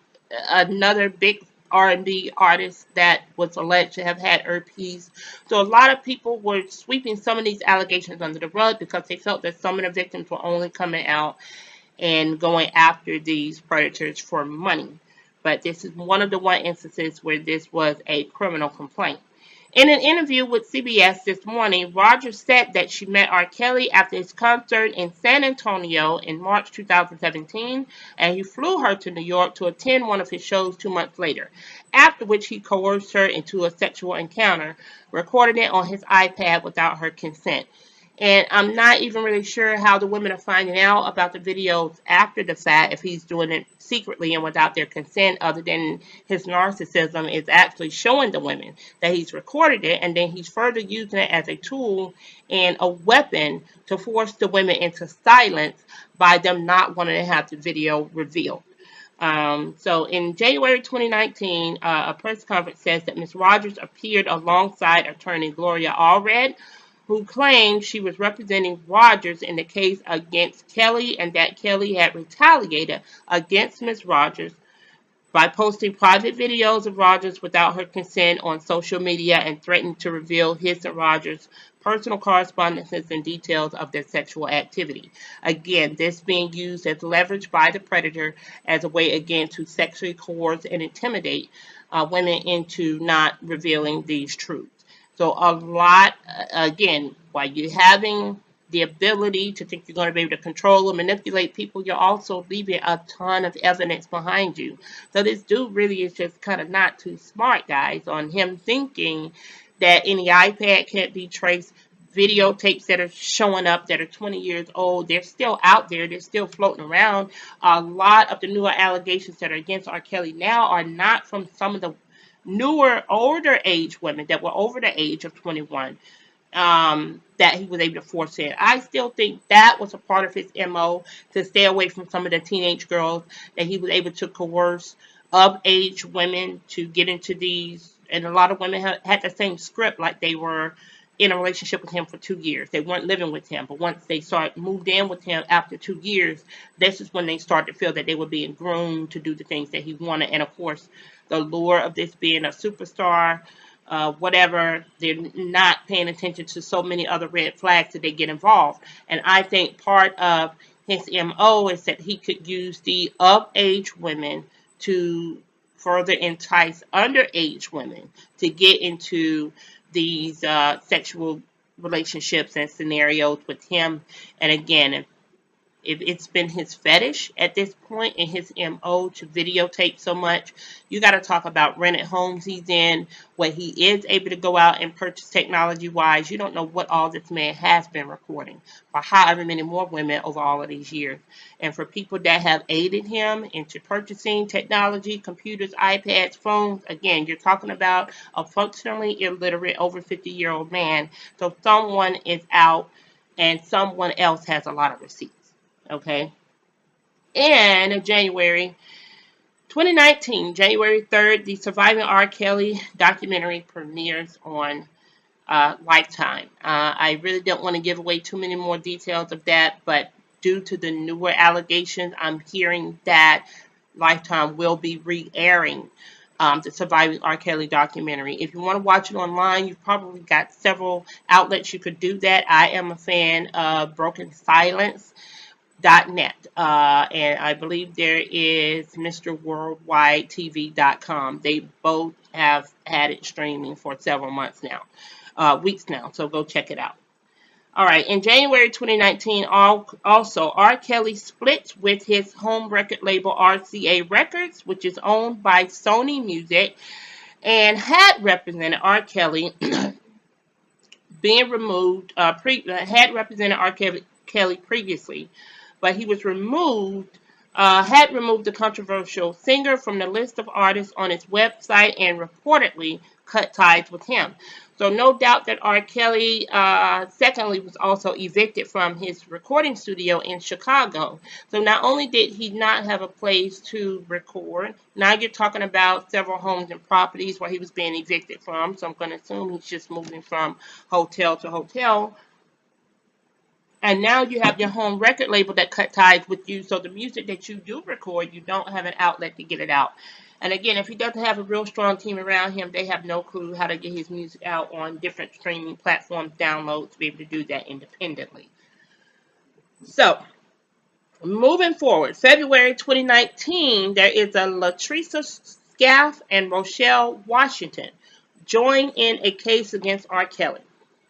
another big R&B artist that was alleged to have had herpes. So a lot of people were sweeping some of these allegations under the rug because they felt that some of the victims were only coming out and going after these predators for money. But this is one of the instances where this was a criminal complaint. In an interview with CBS this morning, Rogers said that she met R. Kelly after his concert in San Antonio in March 2017, and he flew her to New York to attend one of his shows 2 months later, after which he coerced her into a sexual encounter, recording it on his iPad without her consent. And I'm not even really sure how the women are finding out about the videos after the fact, if he's doing it secretly and without their consent, other than his narcissism is actually showing the women that he's recorded it, and then he's further using it as a tool and a weapon to force the women into silence by them not wanting to have the video revealed. So in January 2019, a press conference says that Ms. Rogers appeared alongside attorney Gloria Allred, who claimed she was representing Rogers in the case against Kelly, and that Kelly had retaliated against Ms. Rogers by posting private videos of Rogers without her consent on social media and threatened to reveal his and Rogers' personal correspondences and details of their sexual activity. Again, this being used as leverage by the predator as a way, again, to sexually coerce and intimidate women into not revealing these truths. So a lot, again, while you're having the ability to think you're going to be able to control and manipulate people, you're also leaving a ton of evidence behind you. So this dude really is just kind of not too smart, guys, on him thinking that any iPad can't be traced. Videotapes that are showing up that are 20 years old, they're still out there, they're still floating around. A lot of the newer allegations that are against R. Kelly now are not from some of the newer, older age women that were over the age of 21 that he was able to force in. I still think that was a part of his MO, to stay away from some of the teenage girls, that he was able to coerce of age women to get into these. And a lot of women had the same script, like they were in a relationship with him for 2 years. They weren't living with him, but once they moved in with him after 2 years, this is when they started to feel that they were being groomed to do the things that he wanted. And of course, the lure of this being a superstar, whatever, they're not paying attention to so many other red flags that they get involved. And I think part of his MO is that he could use the of-age women to further entice underage women to get into these sexual relationships and scenarios with him. And again, If it's been his fetish at this point and his MO to videotape so much, you got to talk about rented homes he's in, what he is able to go out and purchase technology wise. You don't know what all this man has been recording for however many more women over all of these years. And for people that have aided him into purchasing technology, computers, iPads, phones, again, you're talking about a functionally illiterate over 50-year-old man. So someone is out and someone else has a lot of receipts. Okay. In January 2019, January 3rd, the Surviving R. Kelly documentary premieres on Lifetime. I really don't want to give away too many more details of that, but due to the newer allegations, I'm hearing that Lifetime will be re-airing the Surviving R. Kelly documentary. If you want to watch it online, you've probably got several outlets you could do that. I am a fan of Broken Silence .net, and I believe there is MrWorldwideTV.com. They both have had it streaming for several months now, weeks now, so go check it out. All right, in January 2019, also R. Kelly splits with his home record label RCA Records, which is owned by Sony Music, and had represented R. Kelly being removed, had represented R. Kelly previously, but he was removed, had removed the controversial singer from the list of artists on his website and reportedly cut ties with him. So no doubt that R. Kelly, secondly, was also evicted from his recording studio in Chicago. So not only did he not have a place to record, now you're talking about several homes and properties where he was being evicted from. So I'm going to assume he's just moving from hotel to hotel. And now you have your home record label that cut ties with you. So the music that you do record, you don't have an outlet to get it out. And again, if he doesn't have a real strong team around him, they have no clue how to get his music out on different streaming platforms, downloads, to be able to do that independently. So, moving forward, February 2019, there is a Latricia Scaff and Rochelle Washington join in a case against R. Kelly.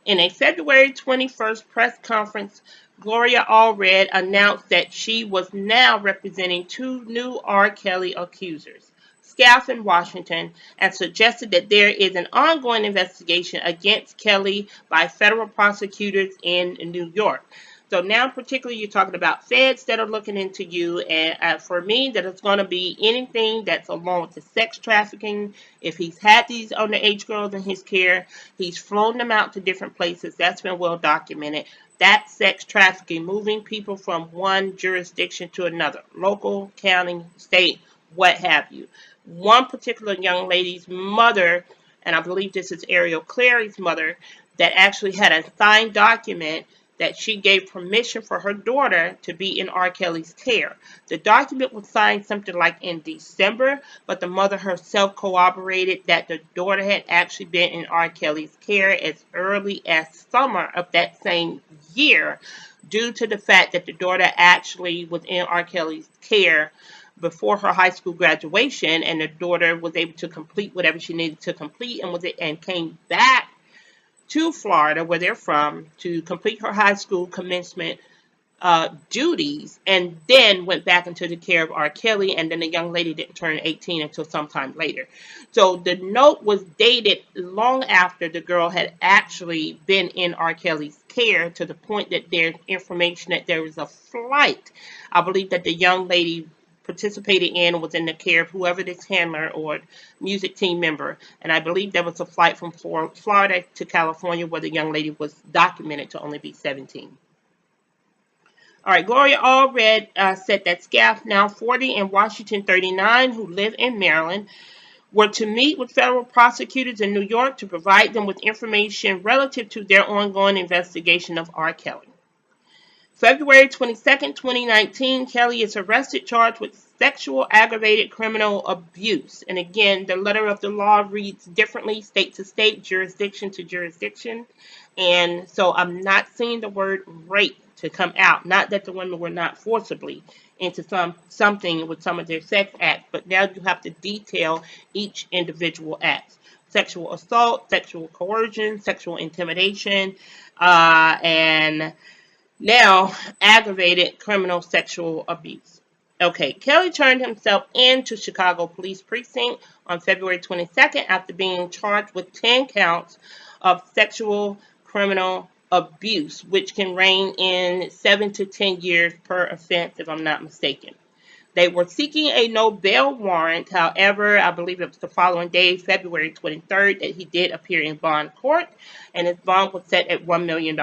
In a February 21st press conference, Gloria Allred announced that she was now representing two new R. Kelly accusers, Scaff and Washington, and suggested that there is an ongoing investigation against Kelly by federal prosecutors in New York. So now, particularly, you're talking about feds that are looking into you, and for me, that it's going to be anything that's along with the sex trafficking. If he's had these underage girls in his care, he's flown them out to different places. That's been well documented. That sex trafficking, moving people from one jurisdiction to another, local, county, state, what have you. One particular young lady's mother, and I believe this is Ariel Clary's mother, that actually had a signed document that she gave permission for her daughter to be in R. Kelly's care. The document was signed something like in December, but the mother herself corroborated that the daughter had actually been in R. Kelly's care as early as summer of that same year, due to the fact that the daughter actually was in R. Kelly's care before her high school graduation, and the daughter was able to complete whatever she needed to complete and came back to Florida, where they're from, to complete her high school commencement duties, and then went back into the care of R. Kelly, and then the young lady didn't turn 18 until sometime later. So the note was dated long after the girl had actually been in R. Kelly's care, to the point that there's information that there was a flight, I believe, that the young lady participated in, was in the care of whoever this handler or music team member. And I believe there was a flight from Florida to California where the young lady was documented to only be 17. All right, Gloria Allred said that Scaff, now 40, and Washington, 39, who live in Maryland, were to meet with federal prosecutors in New York to provide them with information relative to their ongoing investigation of R. Kelly. February 22nd, 2019, Kelly is arrested, charged with sexual aggravated criminal abuse. And again, the letter of the law reads differently, state to state, jurisdiction to jurisdiction. And so I'm not seeing the word rape to come out. Not that the women were not forcibly into something with some of their sex acts, but now you have to detail each individual act. Sexual assault, sexual coercion, sexual intimidation, and Now, aggravated criminal sexual abuse. Okay, Kelly turned himself in to Chicago Police Precinct on February 22nd after being charged with 10 counts of sexual criminal abuse, which can range in 7 to 10 years per offense, if I'm not mistaken. They were seeking a no bail warrant. However, I believe it was the following day, February 23rd, that he did appear in bond court, and his bond was set at $1 million.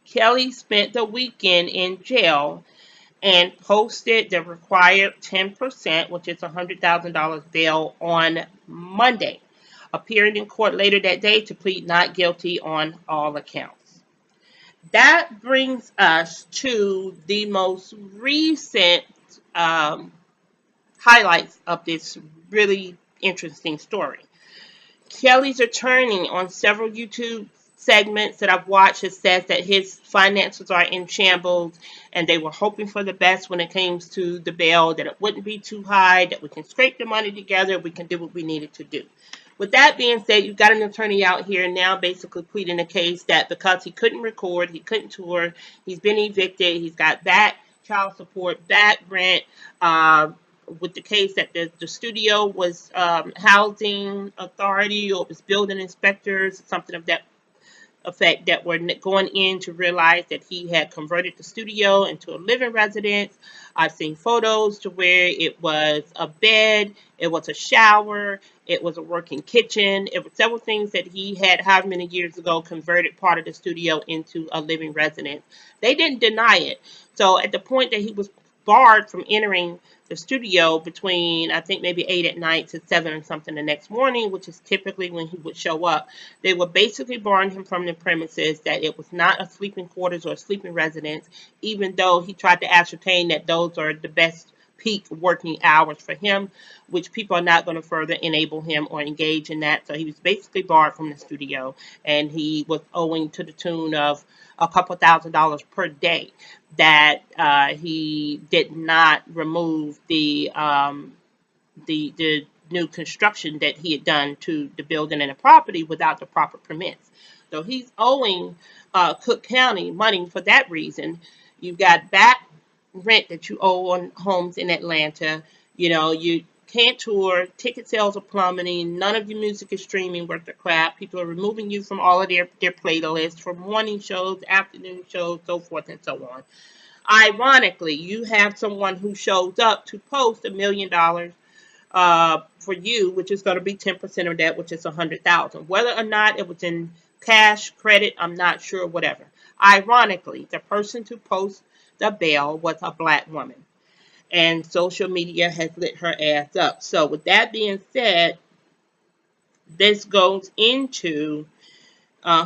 Kelly spent the weekend in jail and posted the required 10%, which is $100,000 bail, on Monday, appearing in court later that day to plead not guilty on all accounts. That brings us to the most recent highlights of this really interesting story. Kelly's attorney, on several YouTube segments that I've watched, has said that his finances are in shambles and they were hoping for the best when it comes to the bail, that it wouldn't be too high, that we can scrape the money together, we can do what we needed to do. With that being said, you've got an attorney out here now basically pleading a case that because he couldn't record, he couldn't tour, he's been evicted, he's got back child support, back rent, with the case that the studio was housing authority, or it was building inspectors, something of that effect, that were going in to realize that he had converted the studio into a living residence. I've seen photos to where it was a bed, it was a shower, it was a working kitchen. It was several things that he had, however many years ago, converted part of the studio into a living residence. They didn't deny it. So at the point that he was barred from entering the studio between, I think, maybe 8 at night to 7 or something the next morning, which is typically when he would show up, they would basically barring him from the premises, that it was not a sleeping quarters or a sleeping residence, even though he tried to ascertain that those are the best peak working hours for him, which people are not going to further enable him or engage in that. So he was basically barred from the studio, and he was owing to the tune of a couple $1,000s per day that he did not remove the new construction that he had done to the building and the property without the proper permits. So he's owing Cook County money for that reason. You've got back rent that you owe on homes in Atlanta. You know, you can't tour, ticket sales are plummeting, none of your music is streaming worth a crap. People are removing you from all of their playlists, from morning shows, afternoon shows, so forth and so on. Ironically, you have someone who shows up to post $1 million for you, which is going to be 10% of that, which is 100,000. Whether or not it was in cash, credit, I'm not sure, whatever. Ironically, the person to post the bail was a black woman, and social media has lit her ass up. So with that being said, this goes into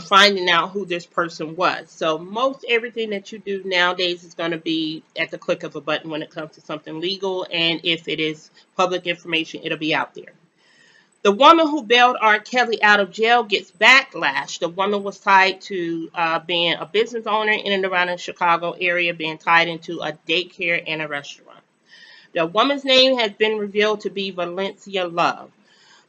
finding out who this person was. So most everything that you do nowadays is going to be at the click of a button when it comes to something legal, and if it is public information, it'll be out there. The woman who bailed R. Kelly out of jail gets backlash. The woman was tied to being a business owner in and around the Chicago area, being tied into a daycare and a restaurant. The woman's name has been revealed to be Valencia Love.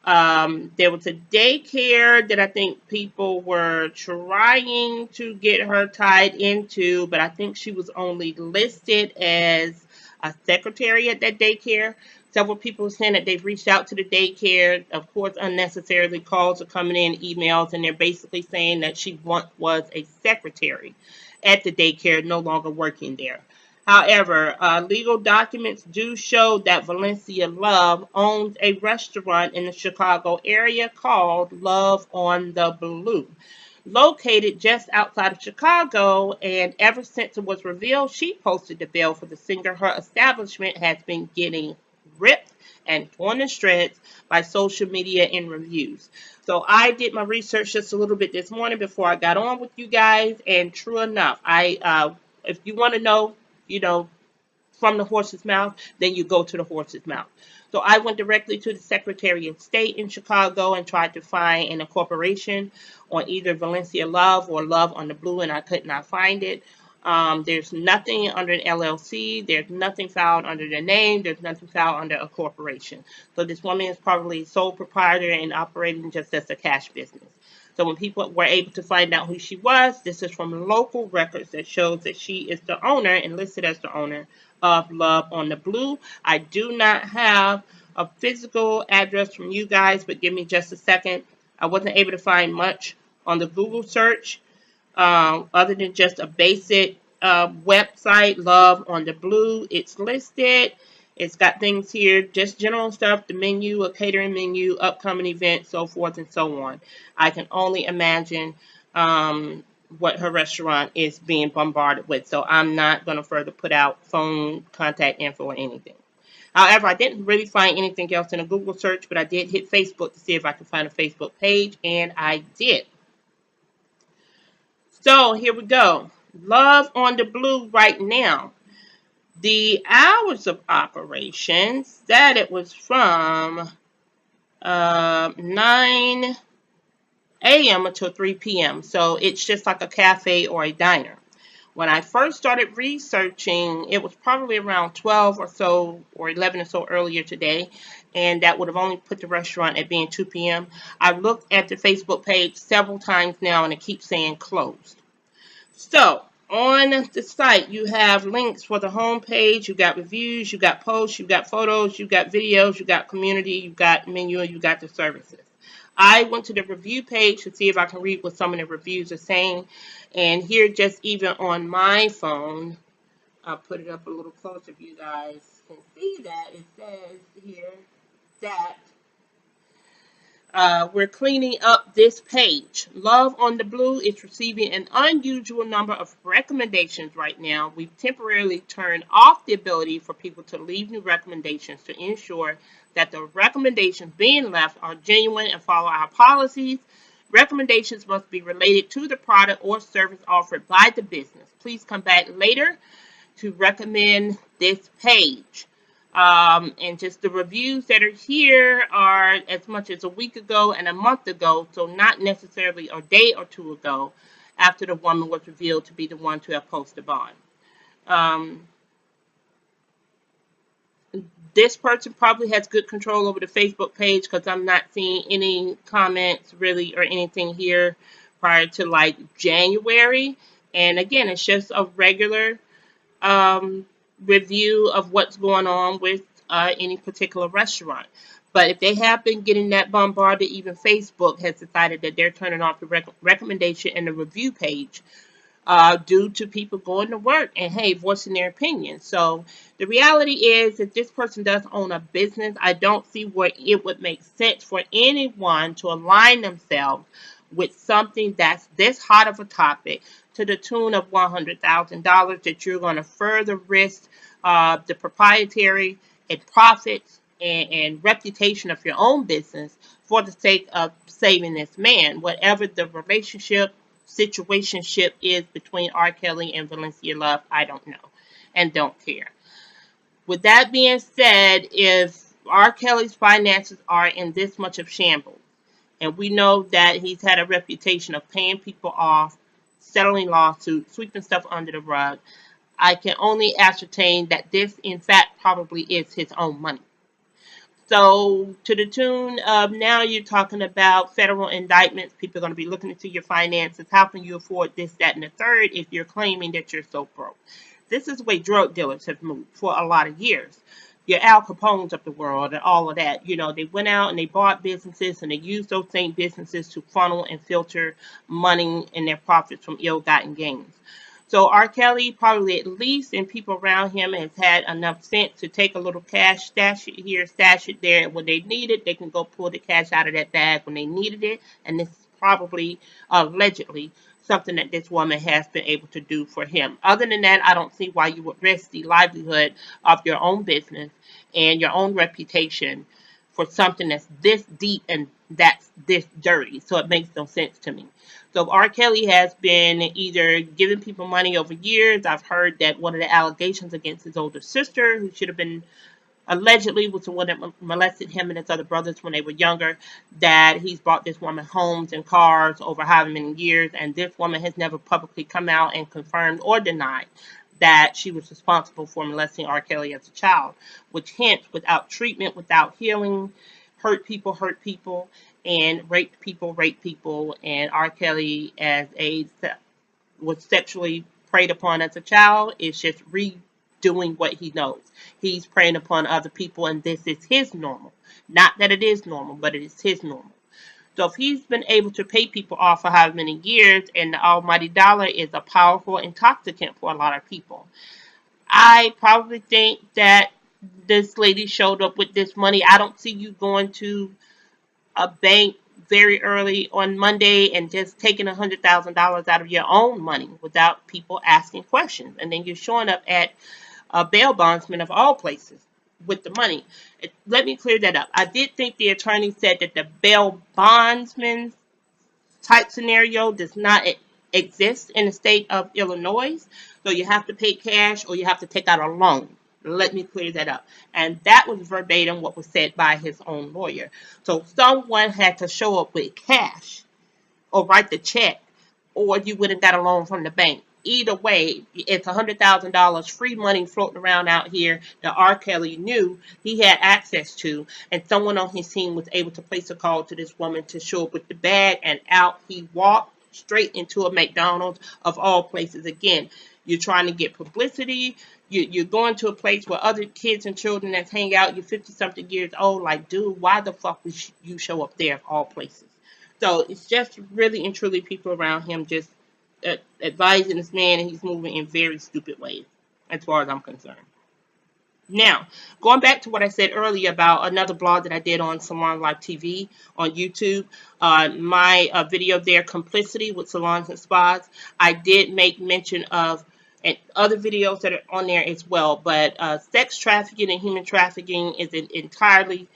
There was a daycare that I think people were trying to get her tied into, but I think she was only listed as a secretary at that daycare. Several people are saying that they've reached out to the daycare. Of course, unnecessarily, calls are coming in, emails, and they're basically saying that she once was a secretary at the daycare, no longer working there. However, legal documents do show that Valencia Love owns a restaurant in the Chicago area called Love on the Blue, located just outside of Chicago. And ever since it was revealed she posted the bill for the singer, her establishment has been getting ripped and torn to shreds by social media and reviews. So I did my research just a little bit this morning before I got on with you guys, and true enough, if you want to know, you know, from the horse's mouth, then you go to the horse's mouth. So I went directly to the Secretary of State in Chicago and tried to find an incorporation on either Valencia Love or Love on the Blue, and I could not find it. There's nothing under an LLC. There's nothing filed under the name. There's nothing filed under a corporation. So this woman is probably sole proprietor and operating just as a cash business. So when people were able to find out who she was, this is from local records that shows that she is the owner and listed as the owner of Love on the Blue. I do not have a physical address from you guys, but give me just a second. I wasn't able to find much on the Google search other than just a basic website, Love on the Blue. It's listed. It's got things here, just general stuff, the menu, a catering menu, upcoming events, so forth and so on. I can only imagine what her restaurant is being bombarded with. So I'm not going to further put out phone contact info or anything. However, I didn't really find anything else in a Google search, but I did hit Facebook to see if I could find a Facebook page, and I did. So here we go. Love on the Blue right now. The hours of operations that it was from 9 a.m. until 3 p.m. So it's just like a cafe or a diner. When I first started researching, it was probably around 12 or so or 11 or so earlier today, and that would have only put the restaurant at being 2 p.m. I've looked at the Facebook page several times now, and it keeps saying closed. So on the site, you have links for the home page. You got reviews, you got posts, you got photos, you got videos, you got community, you got menu, and you got the services. I went to the review page to see if I can read what some of the reviews are saying. And here, just even on my phone, I'll put it up a little closer if you guys can see that. It says here that we're cleaning up this page. Love on the Blue is receiving an unusual number of recommendations right now. We've temporarily turned off the ability for people to leave new recommendations to ensure that the recommendations being left are genuine and follow our policies. Recommendations must be related to the product or service offered by the business. Please come back later to recommend this page. And just the reviews that are here are as much as a week ago and a month ago, so not necessarily a day or two ago after the woman was revealed to be the one to have posted on. This person probably has good control over the Facebook page because I'm not seeing any comments really or anything here prior to like January. And again, it's just a regular review of what's going on with any particular restaurant. But if they have been getting that bombarded, even Facebook has decided that they're turning off the recommendation and the review page due to people going to work and, hey, voicing their opinion. So the reality is, if this person does own a business, I don't see where it would make sense for anyone to align themselves with something that's this hot of a topic to the tune of $100,000 that you're going to further risk the proprietary and profits and reputation of your own business for the sake of saving this man, whatever the relationship situationship is between R. Kelly and Valencia Love. I don't know and don't care. With that being said, if R. Kelly's finances are in this much of shambles, and we know that he's had a reputation of paying people off, settling lawsuits, sweeping stuff under the rug, I can only ascertain that this, in fact, probably is his own money. So, to the tune of now you're talking about federal indictments, people are going to be looking into your finances. How can you afford this, that, and the third if you're claiming that you're so broke? This is the way drug dealers have moved for a lot of years. Your Al Capones of the world and all of that. You know, they went out and they bought businesses and they used those same businesses to funnel and filter money and their profits from ill-gotten gains. So R. Kelly, probably at least, and people around him has had enough sense to take a little cash, stash it here, stash it there. When they need it, they can go pull the cash out of that bag when they needed it. And this is probably, allegedly, something that this woman has been able to do for him. Other than that, I don't see why you would risk the livelihood of your own business and your own reputation for something that's this deep and that's this dirty. So it makes no sense to me. So R. Kelly has been either giving people money over years. I've heard that one of the allegations against his older sister, who should have been allegedly was the one that molested him and his other brothers when they were younger, that he's bought this woman homes and cars over however many years, and this woman has never publicly come out and confirmed or denied that she was responsible for molesting R. Kelly as a child, which hence, without treatment, without healing, hurt people, and rape people, and R. Kelly as a was sexually preyed upon as a child is just redoing what he knows. He's preying upon other people, and this is his normal. Not that it is normal, but it is his normal. So if he's been able to pay people off for how many years, and the almighty dollar is a powerful intoxicant for a lot of people, I probably think that this lady showed up with this money. I don't see you going to a bank very early on Monday and just taking $100,000 out of your own money without people asking questions. And then you're showing up at a bail bondsman of all places with the money. Let me clear that up. I did think the attorney said that the bail bondsman type scenario does not exist in the state of Illinois. So you have to pay cash or you have to take out a loan. Let me clear that up. And that was verbatim what was said by his own lawyer. So someone had to show up with cash or write the check, or you would have got a loan from the bank. Either way, it's $100,000 free money floating around out here that R. Kelly knew he had access to, and someone on his team was able to place a call to this woman to show up with the bag, and out he walked straight into a McDonald's of all places. Again, you're trying to get publicity. You're going to a place where other kids and children that hang out. You're 50 something years old. Like, dude, why the fuck would you show up there of all places? So it's just really and truly people around him just advising this man, and he's moving in very stupid ways, as far as I'm concerned. Now, going back to what I said earlier about another blog that I did on Salon Live TV on YouTube, my video there, Complicity with Salons and Spas, I did make mention of and other videos that are on there as well, but sex trafficking and human trafficking is an entirely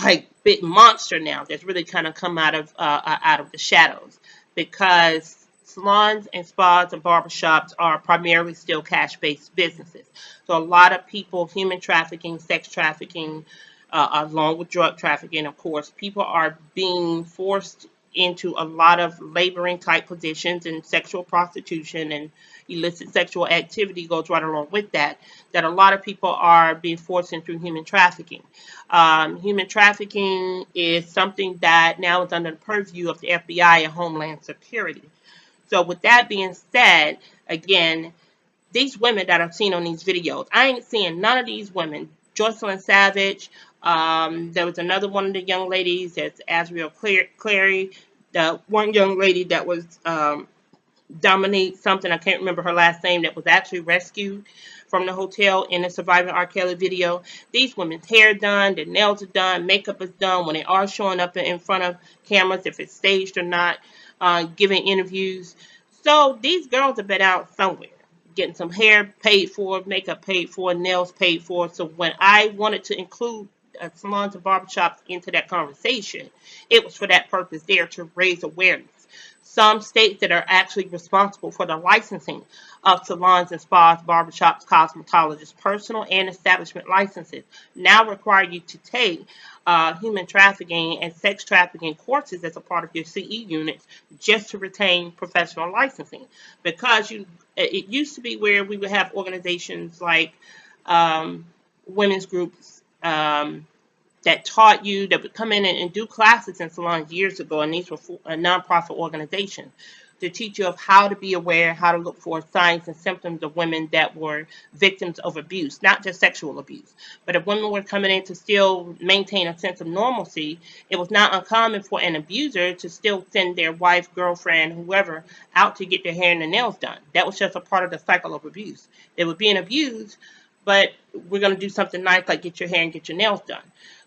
like big monster now that's really kind of come out of the shadows, because salons and spas and barbershops are primarily still cash-based businesses. So a lot of people, human trafficking, sex trafficking, along with drug trafficking, of course, people are being forced into a lot of laboring type positions, and sexual prostitution and illicit sexual activity goes right along with that, that a lot of people are being forced into human trafficking. Human trafficking is something that now is under the purview of the FBI and Homeland Security. So with that being said, again, these women that I've seen on these videos, I ain't seeing none of these women. Jocelyn Savage, there was another one of the young ladies, that's Azriel Clary, the one young lady that was Dominique something, I can't remember her last name, that was actually rescued from the hotel in the Surviving R. Kelly video. These women's hair done, their nails are done, makeup is done when they are showing up in front of cameras, if it's staged or not, giving interviews. So these girls have been out somewhere, getting some hair paid for, makeup paid for, nails paid for. So when I wanted to include salons and barbershops into that conversation, it was for that purpose there, to raise awareness. Some states that are actually responsible for the licensing of salons and spas, barbershops, cosmetologists, personal and establishment licenses now require you to take human trafficking and sex trafficking courses as a part of your CE units just to retain professional licensing. Because it used to be where we would have organizations like women's groups, that taught you, that would come in and do classes in salons years ago, and these were nonprofit organizations, to teach you of how to be aware, how to look for signs and symptoms of women that were victims of abuse, not just sexual abuse. But if women were coming in to still maintain a sense of normalcy, it was not uncommon for an abuser to still send their wife, girlfriend, whoever, out to get their hair and their nails done. That was just a part of the cycle of abuse. They were being abused, but we're going to do something nice like get your hair and get your nails done.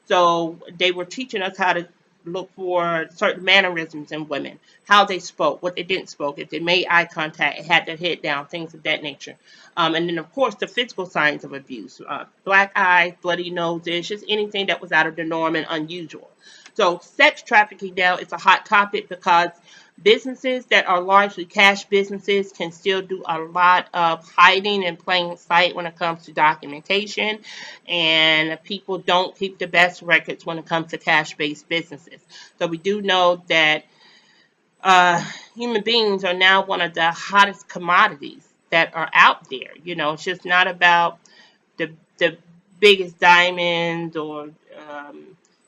So they were teaching us how to look for certain mannerisms in women, how they spoke, what they didn't spoke, if they made eye contact, had their head down, things of that nature. And then, of course, the physical signs of abuse, black eyes, bloody noses, just anything that was out of the norm and unusual. So sex trafficking now is a hot topic, because businesses that are largely cash businesses can still do a lot of hiding in plain sight when it comes to documentation, and people don't keep the best records when it comes to cash-based businesses. So we do know that human beings are now one of the hottest commodities that are out there. You know, it's just not about the biggest diamonds or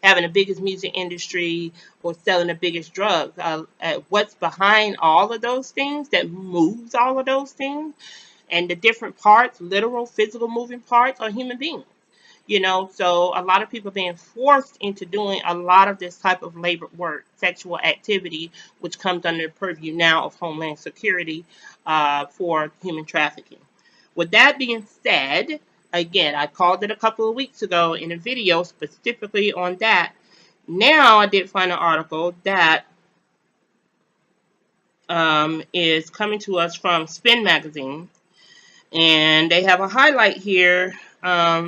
having the biggest music industry or selling the biggest drugs. What's behind all of those things that moves all of those things and the different parts, literal, physical moving parts, are human beings. So a lot of people are being forced into doing a lot of this type of labor work, sexual activity, which comes under the purview now of Homeland Security for human trafficking. With that being said, again, I called it a couple of weeks ago in a video specifically on that. Now I did find an article that is coming to us from Spin Magazine, and they have a highlight here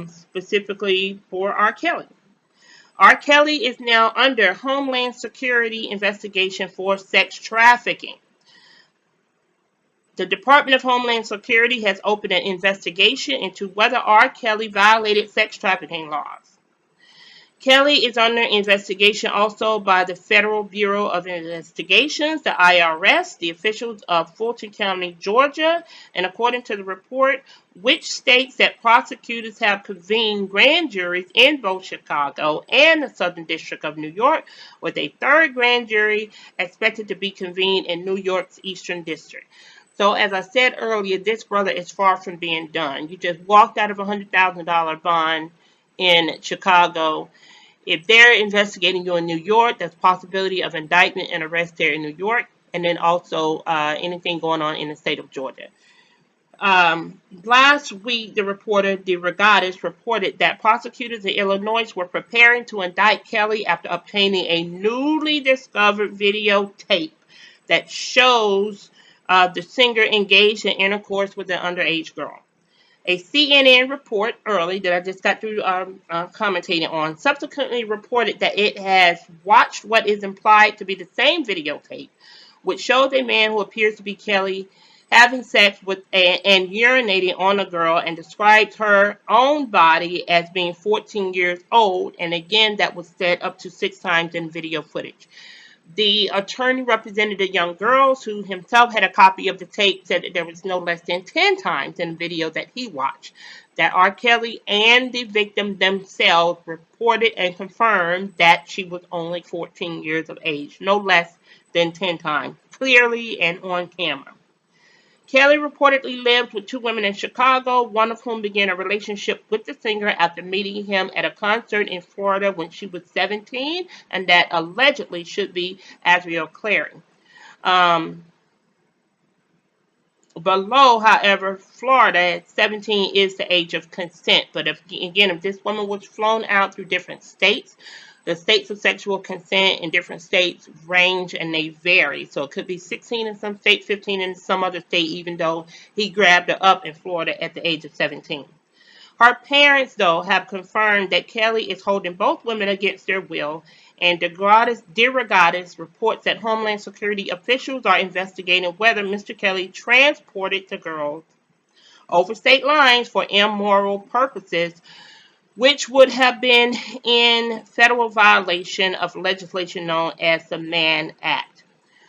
specifically for R. Kelly. R. Kelly is now under Homeland Security investigation for sex trafficking. The Department of Homeland Security has opened an investigation into whether R. Kelly violated sex trafficking laws. Kelly is under investigation also by the Federal Bureau of Investigations, the IRS, the officials of Fulton County, Georgia, and according to the report, which states that prosecutors have convened grand juries in both Chicago and the Southern District of New York, with a third grand jury expected to be convened in New York's Eastern District. So as I said earlier, this brother is far from being done. You just walked out of a $100,000 bond in Chicago. If they're investigating you in New York, there's possibility of indictment and arrest there in New York, and then also anything going on in the state of Georgia. Last week, the reporter, DeRogatis, reported that prosecutors in Illinois were preparing to indict Kelly after obtaining a newly discovered videotape that shows the singer engaged in intercourse with an underage girl. A CNN report early that I just got through commentating on subsequently reported that it has watched what is implied to be the same videotape, which shows a man who appears to be Kelly having sex with and urinating on a girl, and describes her own body as being 14 years old, and again that was said up to 6 times in video footage. The attorney represented the young girls, who himself had a copy of the tape, said that there was no less than 10 times in the video that he watched that R. Kelly and the victim themselves reported and confirmed that she was only 14 years of age, no less than 10 times, clearly and on camera. Kelly reportedly lived with 2 women in Chicago, one of whom began a relationship with the singer after meeting him at a concert in Florida when she was 17, and that allegedly should be Azriel Clary. Below, however, Florida at 17 is the age of consent. But if this woman was flown out through different states, the states of sexual consent in different states range and they vary. So it could be 16 in some state, 15 in some other state, even though he grabbed her up in Florida at the age of 17. Her parents, though, have confirmed that Kelly is holding both women against their will, and DeRogatis reports that Homeland Security officials are investigating whether Mr. Kelly transported the girls over state lines for immoral purposes, which would have been in federal violation of legislation known as the Mann Act.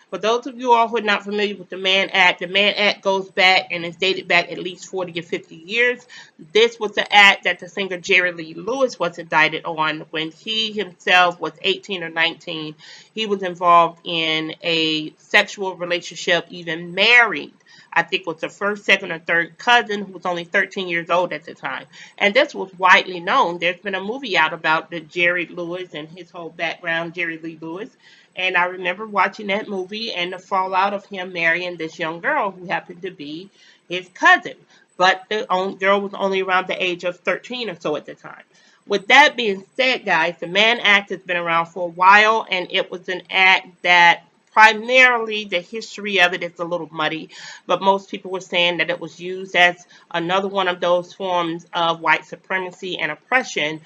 For those of you all who are not familiar with the Mann Act goes back and is dated back at least 40 or 50 years. This was the act that the singer Jerry Lee Lewis was indicted on when he himself was 18 or 19. He was involved in a sexual relationship, even married. I think was the first, second, or third cousin who was only 13 years old at the time. And this was widely known. There's been a movie out about the Jerry Lewis and his whole background, Jerry Lee Lewis. And I remember watching that movie and the fallout of him marrying this young girl who happened to be his cousin. But the girl was only around the age of 13 or so at the time. With that being said, guys, the Mann Act has been around for a while, and it was an act that primarily the history of it is a little muddy, but most people were saying that it was used as another one of those forms of white supremacy and oppression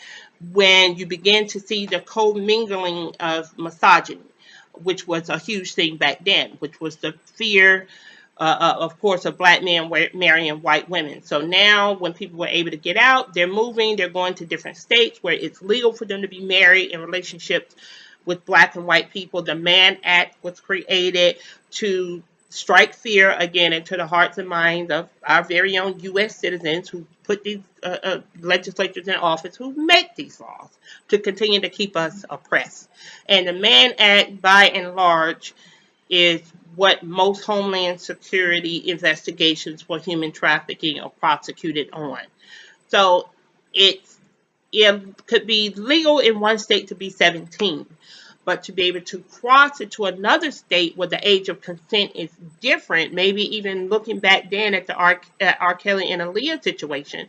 when you begin to see the commingling of misogyny, which was a huge thing back then, which was the fear, of course, of black men marrying white women. So now when people were able to get out, they're moving, they're going to different states where it's legal for them to be married in relationships with black and white people. The Mann Act was created to strike fear again into the hearts and minds of our very own U.S. citizens who put these legislatures in office who make these laws to continue to keep us oppressed. And the Mann Act, by and large, is what most Homeland Security investigations for human trafficking are prosecuted on. So it could be legal in one state to be 17, but to be able to cross it to another state where the age of consent is different, maybe even looking back then at the R. Kelly and Aaliyah situation,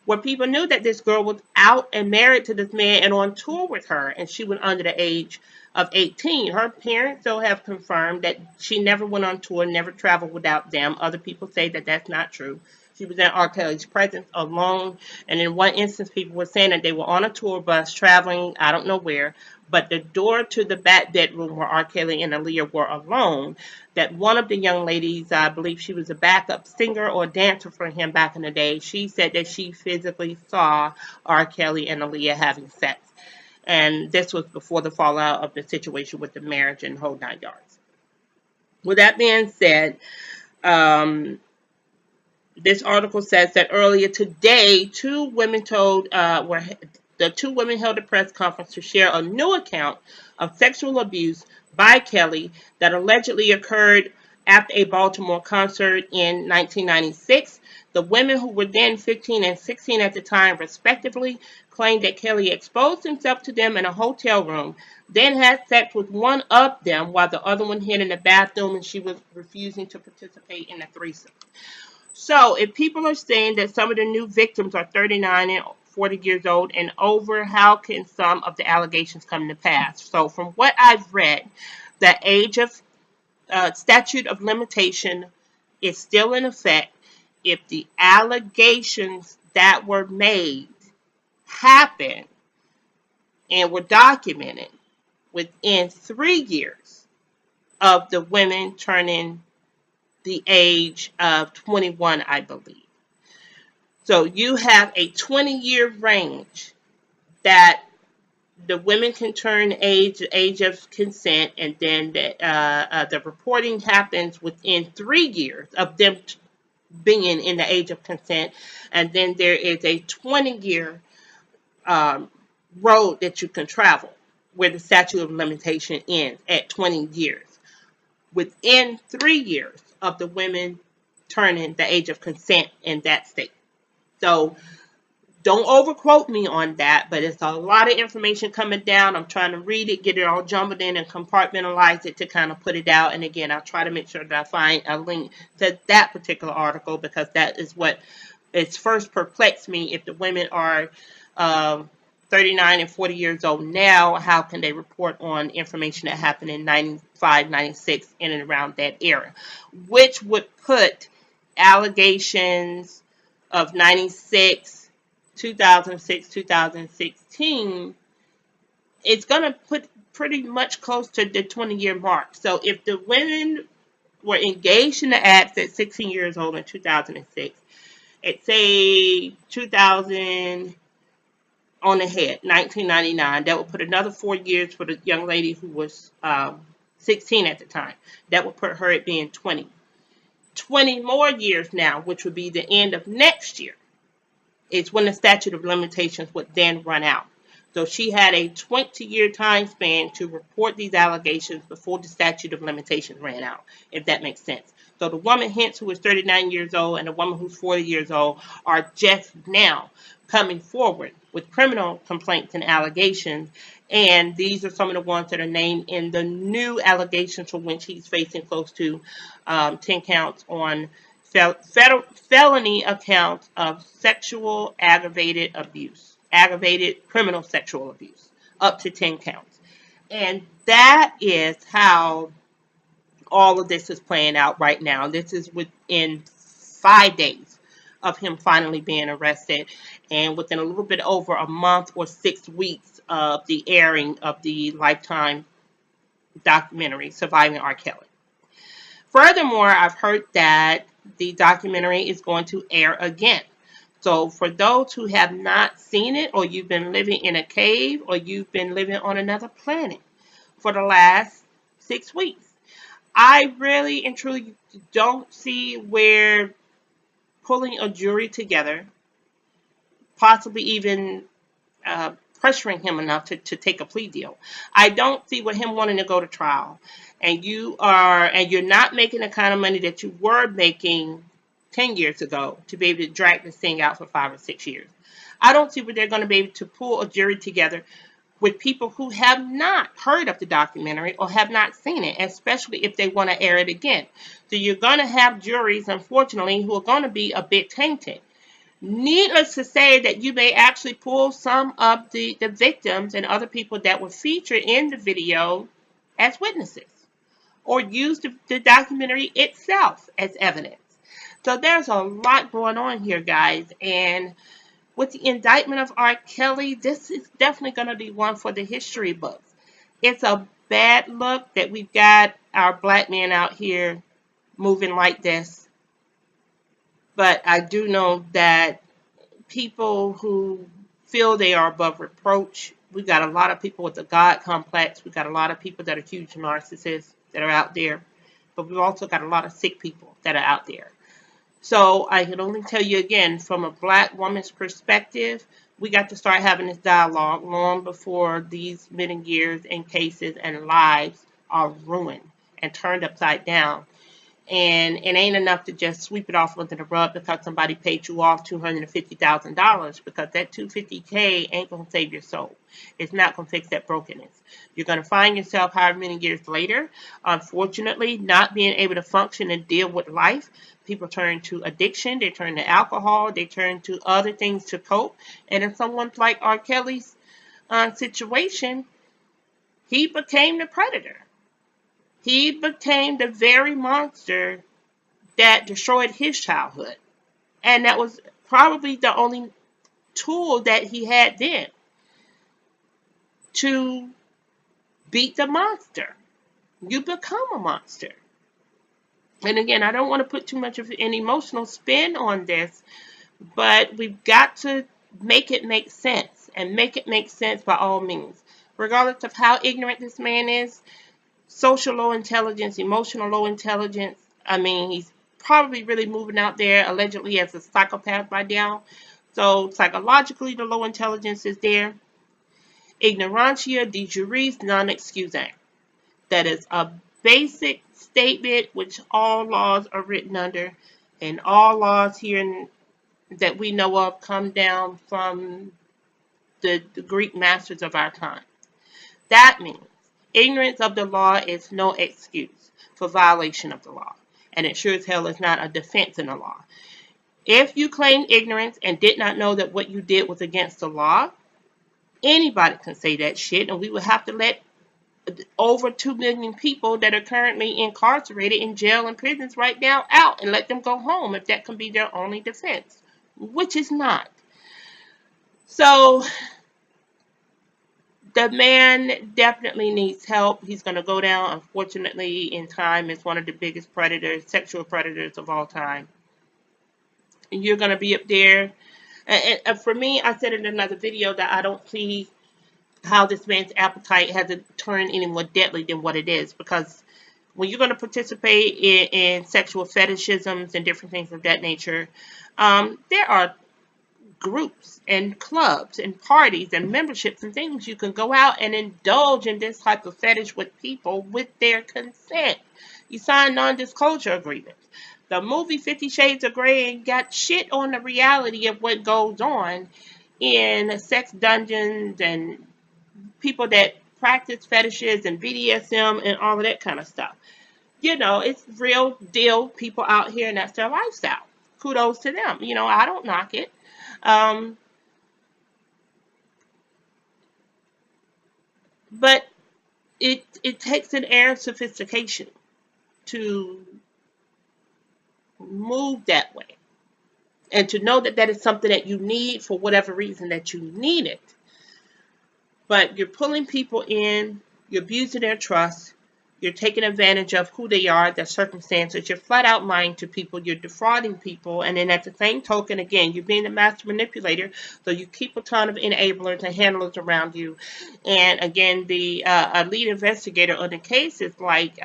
where people knew that this girl was out and married to this man and on tour with her, and she was under the age of 18. Her parents, though, have confirmed that she never went on tour, never traveled without them. Other people say that that's not true. She was in R. Kelly's presence alone, and in one instance, people were saying that they were on a tour bus traveling, I don't know where, but the door to the back bedroom where R. Kelly and Aaliyah were alone, that one of the young ladies, I believe she was a backup singer or dancer for him back in the day, she said that she physically saw R. Kelly and Aaliyah having sex. And this was before the fallout of the situation with the marriage and the whole 9 yards. With that being said, this article says that earlier today, the two women held a press conference to share a new account of sexual abuse by Kelly that allegedly occurred after a Baltimore concert in 1996. The women, who were then 15 and 16 at the time, respectively, claimed that Kelly exposed himself to them in a hotel room, then had sex with one of them while the other one hid in the bathroom, and she was refusing to participate in the threesome. So, if people are saying that some of the new victims are 39 and 40 years old and over, how can some of the allegations come to pass? So, from what I've read, the age of statute of limitation is still in effect if the allegations that were made happened and were documented within 3 years of the women turning the age of 21, I believe. So you have a 20-year range that the women can turn age of consent, and then the reporting happens within 3 years of them being in the age of consent, and then there is a 20-year road that you can travel where the statute of limitation ends at 20 years. Within 3 years of the women turning the age of consent in that state. So don't overquote me on that, but it's a lot of information coming down. I'm trying to read it, get it all jumbled in, and compartmentalize it to kind of put it out. And again, I'll try to make sure that I find a link to that particular article, because that is what it's first perplexed me. If the women are 39 and 40 years old now, how can they report on information that happened in 95, 96, in and around that era? Which would put allegations of 96, 2006, 2016, it's going to put pretty much close to the 20-year mark. So if the women were engaged in the acts at 16 years old in 2006, at say 2000 on the head, 1999, that would put another 4 years for the young lady who was 16 at the time. That would put her at being 20. 20 more years now, which would be the end of next year, is when the statute of limitations would then run out. So she had a 20-year time span to report these allegations before the statute of limitations ran out, if that makes sense. So the woman, hence, who is 39 years old, and the woman who's 40 years old are just now coming forward with criminal complaints and allegations. And these are some of the ones that are named in the new allegations for which he's facing close to 10 counts on felony accounts of sexual aggravated abuse, aggravated criminal sexual abuse, up to 10 counts. And that is how all of this is playing out right now. This is within 5 days of him finally being arrested, and within a little bit over a month or 6 weeks of the airing of the Lifetime documentary, Surviving R. Kelly. Furthermore, I've heard that the documentary is going to air again. So for those who have not seen it, or you've been living in a cave, or you've been living on another planet for the last 6 weeks, I really and truly don't see where pulling a jury together, possibly even uh, pressuring him enough to take a plea deal. I don't see with him wanting to go to trial, and you're not making the kind of money that you were making 10 years ago to be able to drag this thing out for 5 or 6 years. I don't see where they're going to be able to pull a jury together with people who have not heard of the documentary or have not seen it, especially if they want to air it again. So you're going to have juries, unfortunately, who are going to be a bit tainted. Needless to say that you may actually pull some of the victims and other people that were featured in the video as witnesses or use the documentary itself as evidence. So there's a lot going on here, guys. And with the indictment of R. Kelly, this is definitely going to be one for the history books. It's a bad look that we've got our black men out here moving like this. But I do know that people who feel they are above reproach, we got a lot of people with the God complex. We got a lot of people that are huge narcissists that are out there. But we've also got a lot of sick people that are out there. So I can only tell you again, from a black woman's perspective, we got to start having this dialogue long before these many years and cases and lives are ruined and turned upside down. And it ain't enough to just sweep it off under the rug because somebody paid you off $250,000, because that $250K ain't going to save your soul. It's not going to fix that brokenness. You're going to find yourself however many years later, unfortunately, not being able to function and deal with life. People turn to addiction, they turn to alcohol, they turn to other things to cope. And in someone like R. Kelly's situation, he became the predator. He became the very monster that destroyed his childhood. And that was probably the only tool that he had then to beat the monster. You become a monster. And again, I don't want to put too much of an emotional spin on this, but we've got to make it make sense, and make it make sense by all means. Regardless of how ignorant this man is, social low intelligence, emotional low intelligence. I mean, he's probably really moving out there allegedly as a psychopath by now. So psychologically, the low intelligence is there. Ignorantia de juris non excusant. That is a basic statement which all laws are written under, and all laws here that we know of come down from the Greek masters of our time. That means ignorance of the law is no excuse for violation of the law, and it sure as hell is not a defense in the law. If you claim ignorance and did not know that what you did was against the law, anybody can say that shit, and we would have to let over 2 million people that are currently incarcerated in jail and prisons right now out and let them go home if that can be their only defense, which is not. So the man definitely needs help. He's going to go down, unfortunately, in time as one of the biggest predators, sexual predators of all time. And you're going to be up there. And for me, I said in another video that I don't see how this man's appetite hasn't turned any more deadly than what it is. Because when you're going to participate in sexual fetishisms and different things of that nature, there are groups and clubs and parties and memberships and things you can go out and indulge in this type of fetish with people with their consent. You sign non-disclosure agreements. The movie 50 Shades of Grey got shit on the reality of what goes on in sex dungeons and people that practice fetishes and BDSM and all of that kind of stuff. You know, it's real deal people out here, and that's their lifestyle. Kudos to them. You know, I don't knock it. Um, but it takes an air of sophistication to move that way, and to know that that is something that you need for whatever reason that you need it. But you're pulling people in, you're abusing their trust, you're taking advantage of who they are, their circumstances, you're flat out lying to people, you're defrauding people, and then at the same token, again, you're being the master manipulator, so you keep a ton of enablers and handlers around you. And again, the lead investigator on the case is like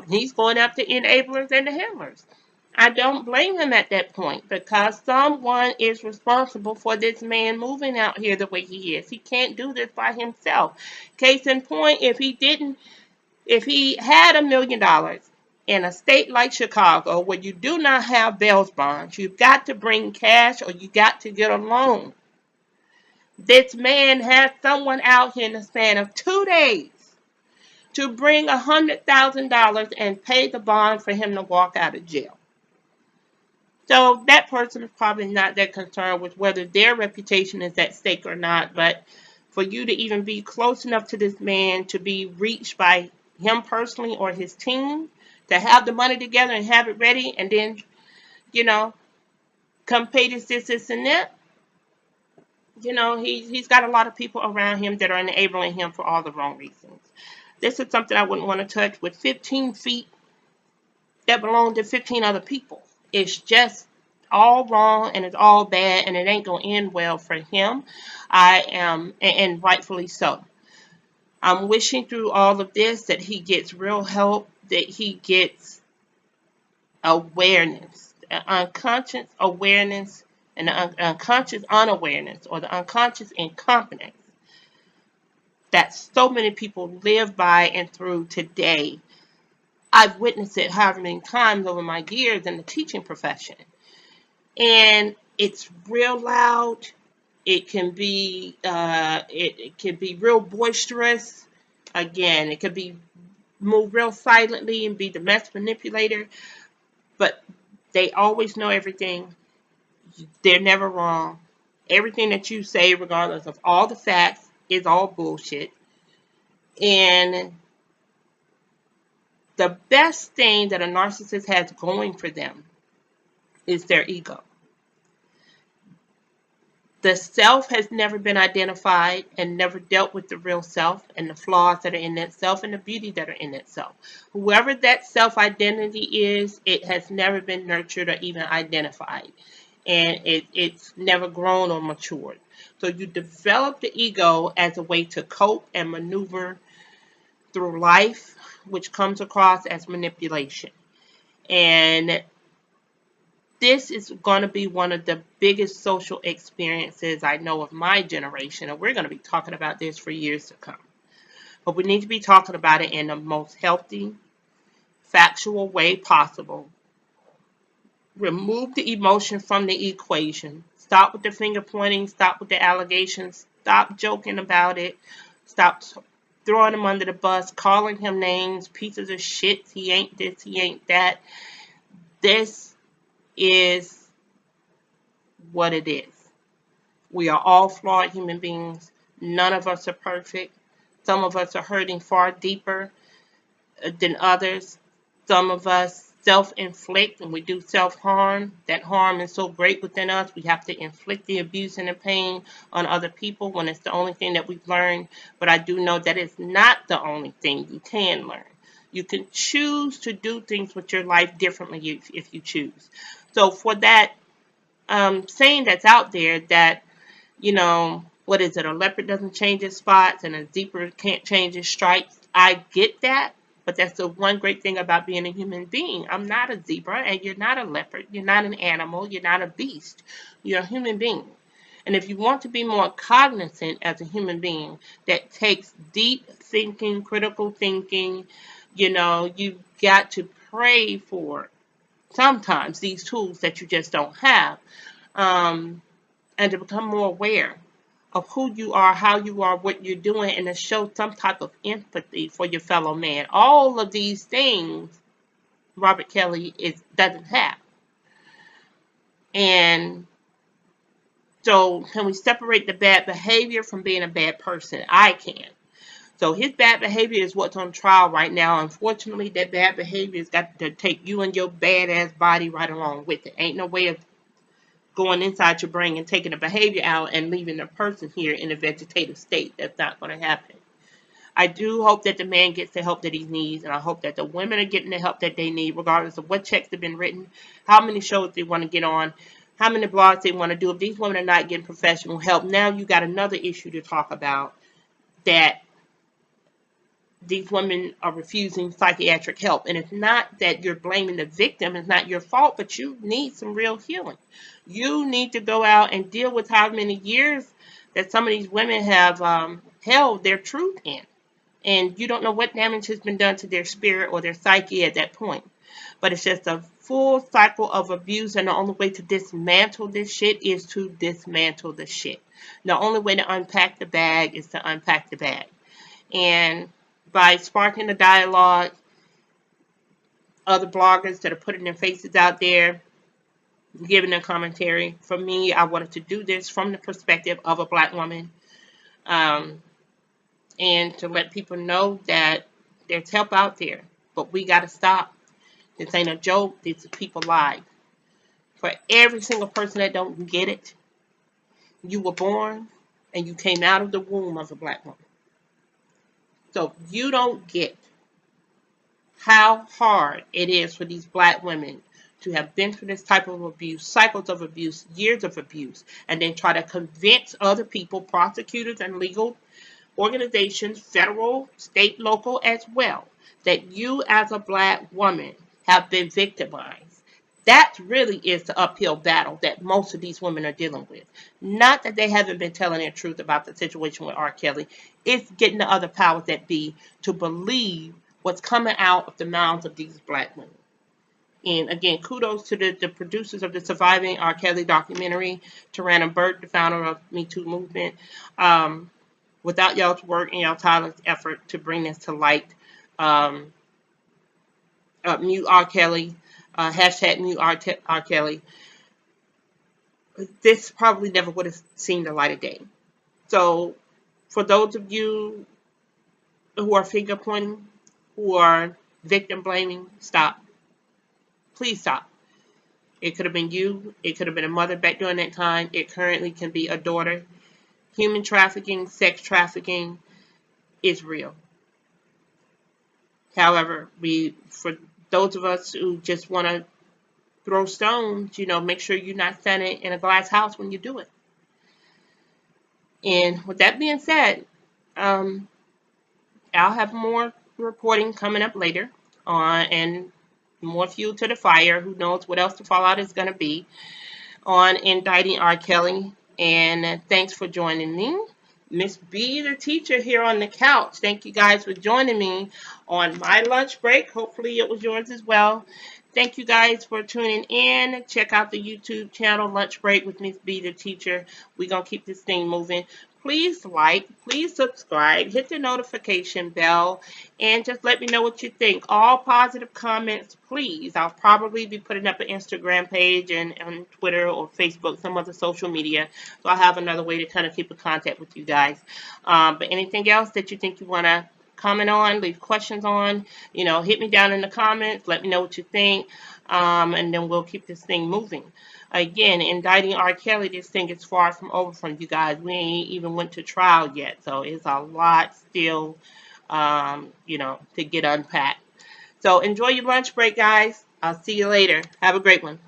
he's going after enablers and the handlers. I don't blame him at that point because someone is responsible for this man moving out here the way he is. He can't do this by himself. Case in point, if he had $1 million in a state like Chicago where you do not have bail bonds, you've got to bring cash or you got to get a loan. This man had someone out here in the span of 2 days to bring $100,000 and pay the bond for him to walk out of jail. So that person is probably not that concerned with whether their reputation is at stake or not. But for you to even be close enough to this man to be reached by him personally or his team, to have the money together and have it ready, and then, come pay this, and that, he's got a lot of people around him that are enabling him for all the wrong reasons. This is something I wouldn't want to touch with 15 feet that belong to 15 other people. It's just all wrong and it's all bad and it ain't going to end well for him. I am, and rightfully so. I'm wishing through all of this that he gets real help, that he gets awareness, unconscious awareness, and the unconscious unawareness or the unconscious incompetence that so many people live by and through today. I've witnessed it however many times over my years in the teaching profession. And it's real loud. It can be it can be real boisterous. Again, it could be move real silently and be the mass manipulator. But they always know everything. They're never wrong. Everything that you say, regardless of all the facts, is all bullshit. And the best thing that a narcissist has going for them is their ego. The self has never been identified and never dealt with the real self and the flaws that are in that self and the beauty that are in that self. Whoever that self-identity is, it has never been nurtured or even identified. And it's never grown or matured. So you develop the ego as a way to cope and maneuver through life, which comes across as manipulation. And this is going to be one of the biggest social experiences I know of my generation, and we're going to be talking about this for years to come. But we need to be talking about it in the most healthy, factual way possible. Remove the emotion from the equation. Stop with the finger pointing. Stop with the allegations. Stop joking about it. Stop throwing him under the bus, calling him names, pieces of shit. He ain't this, he ain't that. This is what it is. We are all flawed human beings. None of us are perfect. Some of us are hurting far deeper than others. Some of us self-inflict and we do self-harm. That harm is so great within us, we have to inflict the abuse and the pain on other people when it's the only thing that we've learned. But I do know that it's not the only thing you can learn. You can choose to do things with your life differently if you choose. So for that saying that's out there that, what is it? A leopard doesn't change its spots and a zebra can't change its stripes. I get that. But that's the one great thing about being a human being. I'm not a zebra and you're not a leopard. You're not an animal. You're not a beast. You're a human being. And if you want to be more cognizant as a human being, that takes deep thinking, critical thinking. You've got to pray for sometimes these tools that you just don't have. And to become more aware of who you are, how you are, what you're doing, and to show some type of empathy for your fellow man. All of these things Robert Kelly doesn't have. And so can we separate the bad behavior from being a bad person? I can. So his bad behavior is what's on trial right now. Unfortunately, that bad behavior has got to take you and your badass body right along with it. Ain't no way of going inside your brain and taking the behavior out and leaving the person here in a vegetative state. That's not going to happen. I do hope that the man gets the help that he needs, and I hope that the women are getting the help that they need, regardless of what checks have been written, how many shows they want to get on, how many blogs they want to do. If these women are not getting professional help, now you got another issue to talk about that these women are refusing psychiatric help. And it's not that you're blaming the victim, it's not your fault, but you need some real healing. You need to go out and deal with how many years that some of these women have held their truth in. And you don't know what damage has been done to their spirit or their psyche at that point. But it's just a full cycle of abuse, and the only way to dismantle this shit is to dismantle the shit. The only way to unpack the bag is to unpack the bag. And by sparking the dialogue, other bloggers that are putting their faces out there, giving their commentary. For me, I wanted to do this from the perspective of a black woman, and to let people know that there's help out there. But we got to stop. This ain't a joke. These are people live. For every single person that don't get it, you were born and you came out of the womb of a black woman. So you don't get how hard it is for these black women to have been through this type of abuse, cycles of abuse, years of abuse, and then try to convince other people, prosecutors and legal organizations, federal, state, local as well, that you as a black woman have been victimized. That really is the uphill battle that most of these women are dealing with. Not that they haven't been telling their truth about the situation with R. Kelly. It's getting the other powers that be to believe what's coming out of the mouths of these black women. And again, kudos to the producers of the Surviving R. Kelly documentary, Tarana Burke, the founder of Me Too movement. Without y'all's work and y'all tireless effort to bring this to light, mute R. Kelly, hashtag mute R. Kelly, this probably never would have seen the light of day. So for those of you who are finger pointing, who are victim blaming, stop. Please stop. It could have been you. It could have been a mother back during that time. It currently can be a daughter. Human trafficking, sex trafficking is real. However, for those of us who just want to throw stones, make sure you're not standing in a glass house when you do it. And with that being said, I'll have more reporting coming up later on, and more fuel to the fire. Who knows what else the fallout is going to be on Indicting R. Kelly. And thanks for joining me. Miss B, the teacher, here on the couch. Thank you guys for joining me on my lunch break. Hopefully it was yours as well. Thank you guys for tuning in. Check out the YouTube channel, Lunch Break with Miss B, the teacher. We're going to keep this thing moving. Please like, please subscribe, hit the notification bell, and just let me know what you think. All positive comments, please. I'll probably be putting up an Instagram page and on Twitter or Facebook, some other social media. So I'll have another way to kind of keep in contact with you guys. But anything else that you think you want to comment on, leave questions on, hit me down in the comments. Let me know what you think, and then we'll keep this thing moving. Again, Indicting R. Kelly, this thing is far from over from you guys. We ain't even went to trial yet, so it's a lot still, to get unpacked. So enjoy your lunch break, guys. I'll see you later. Have a great one.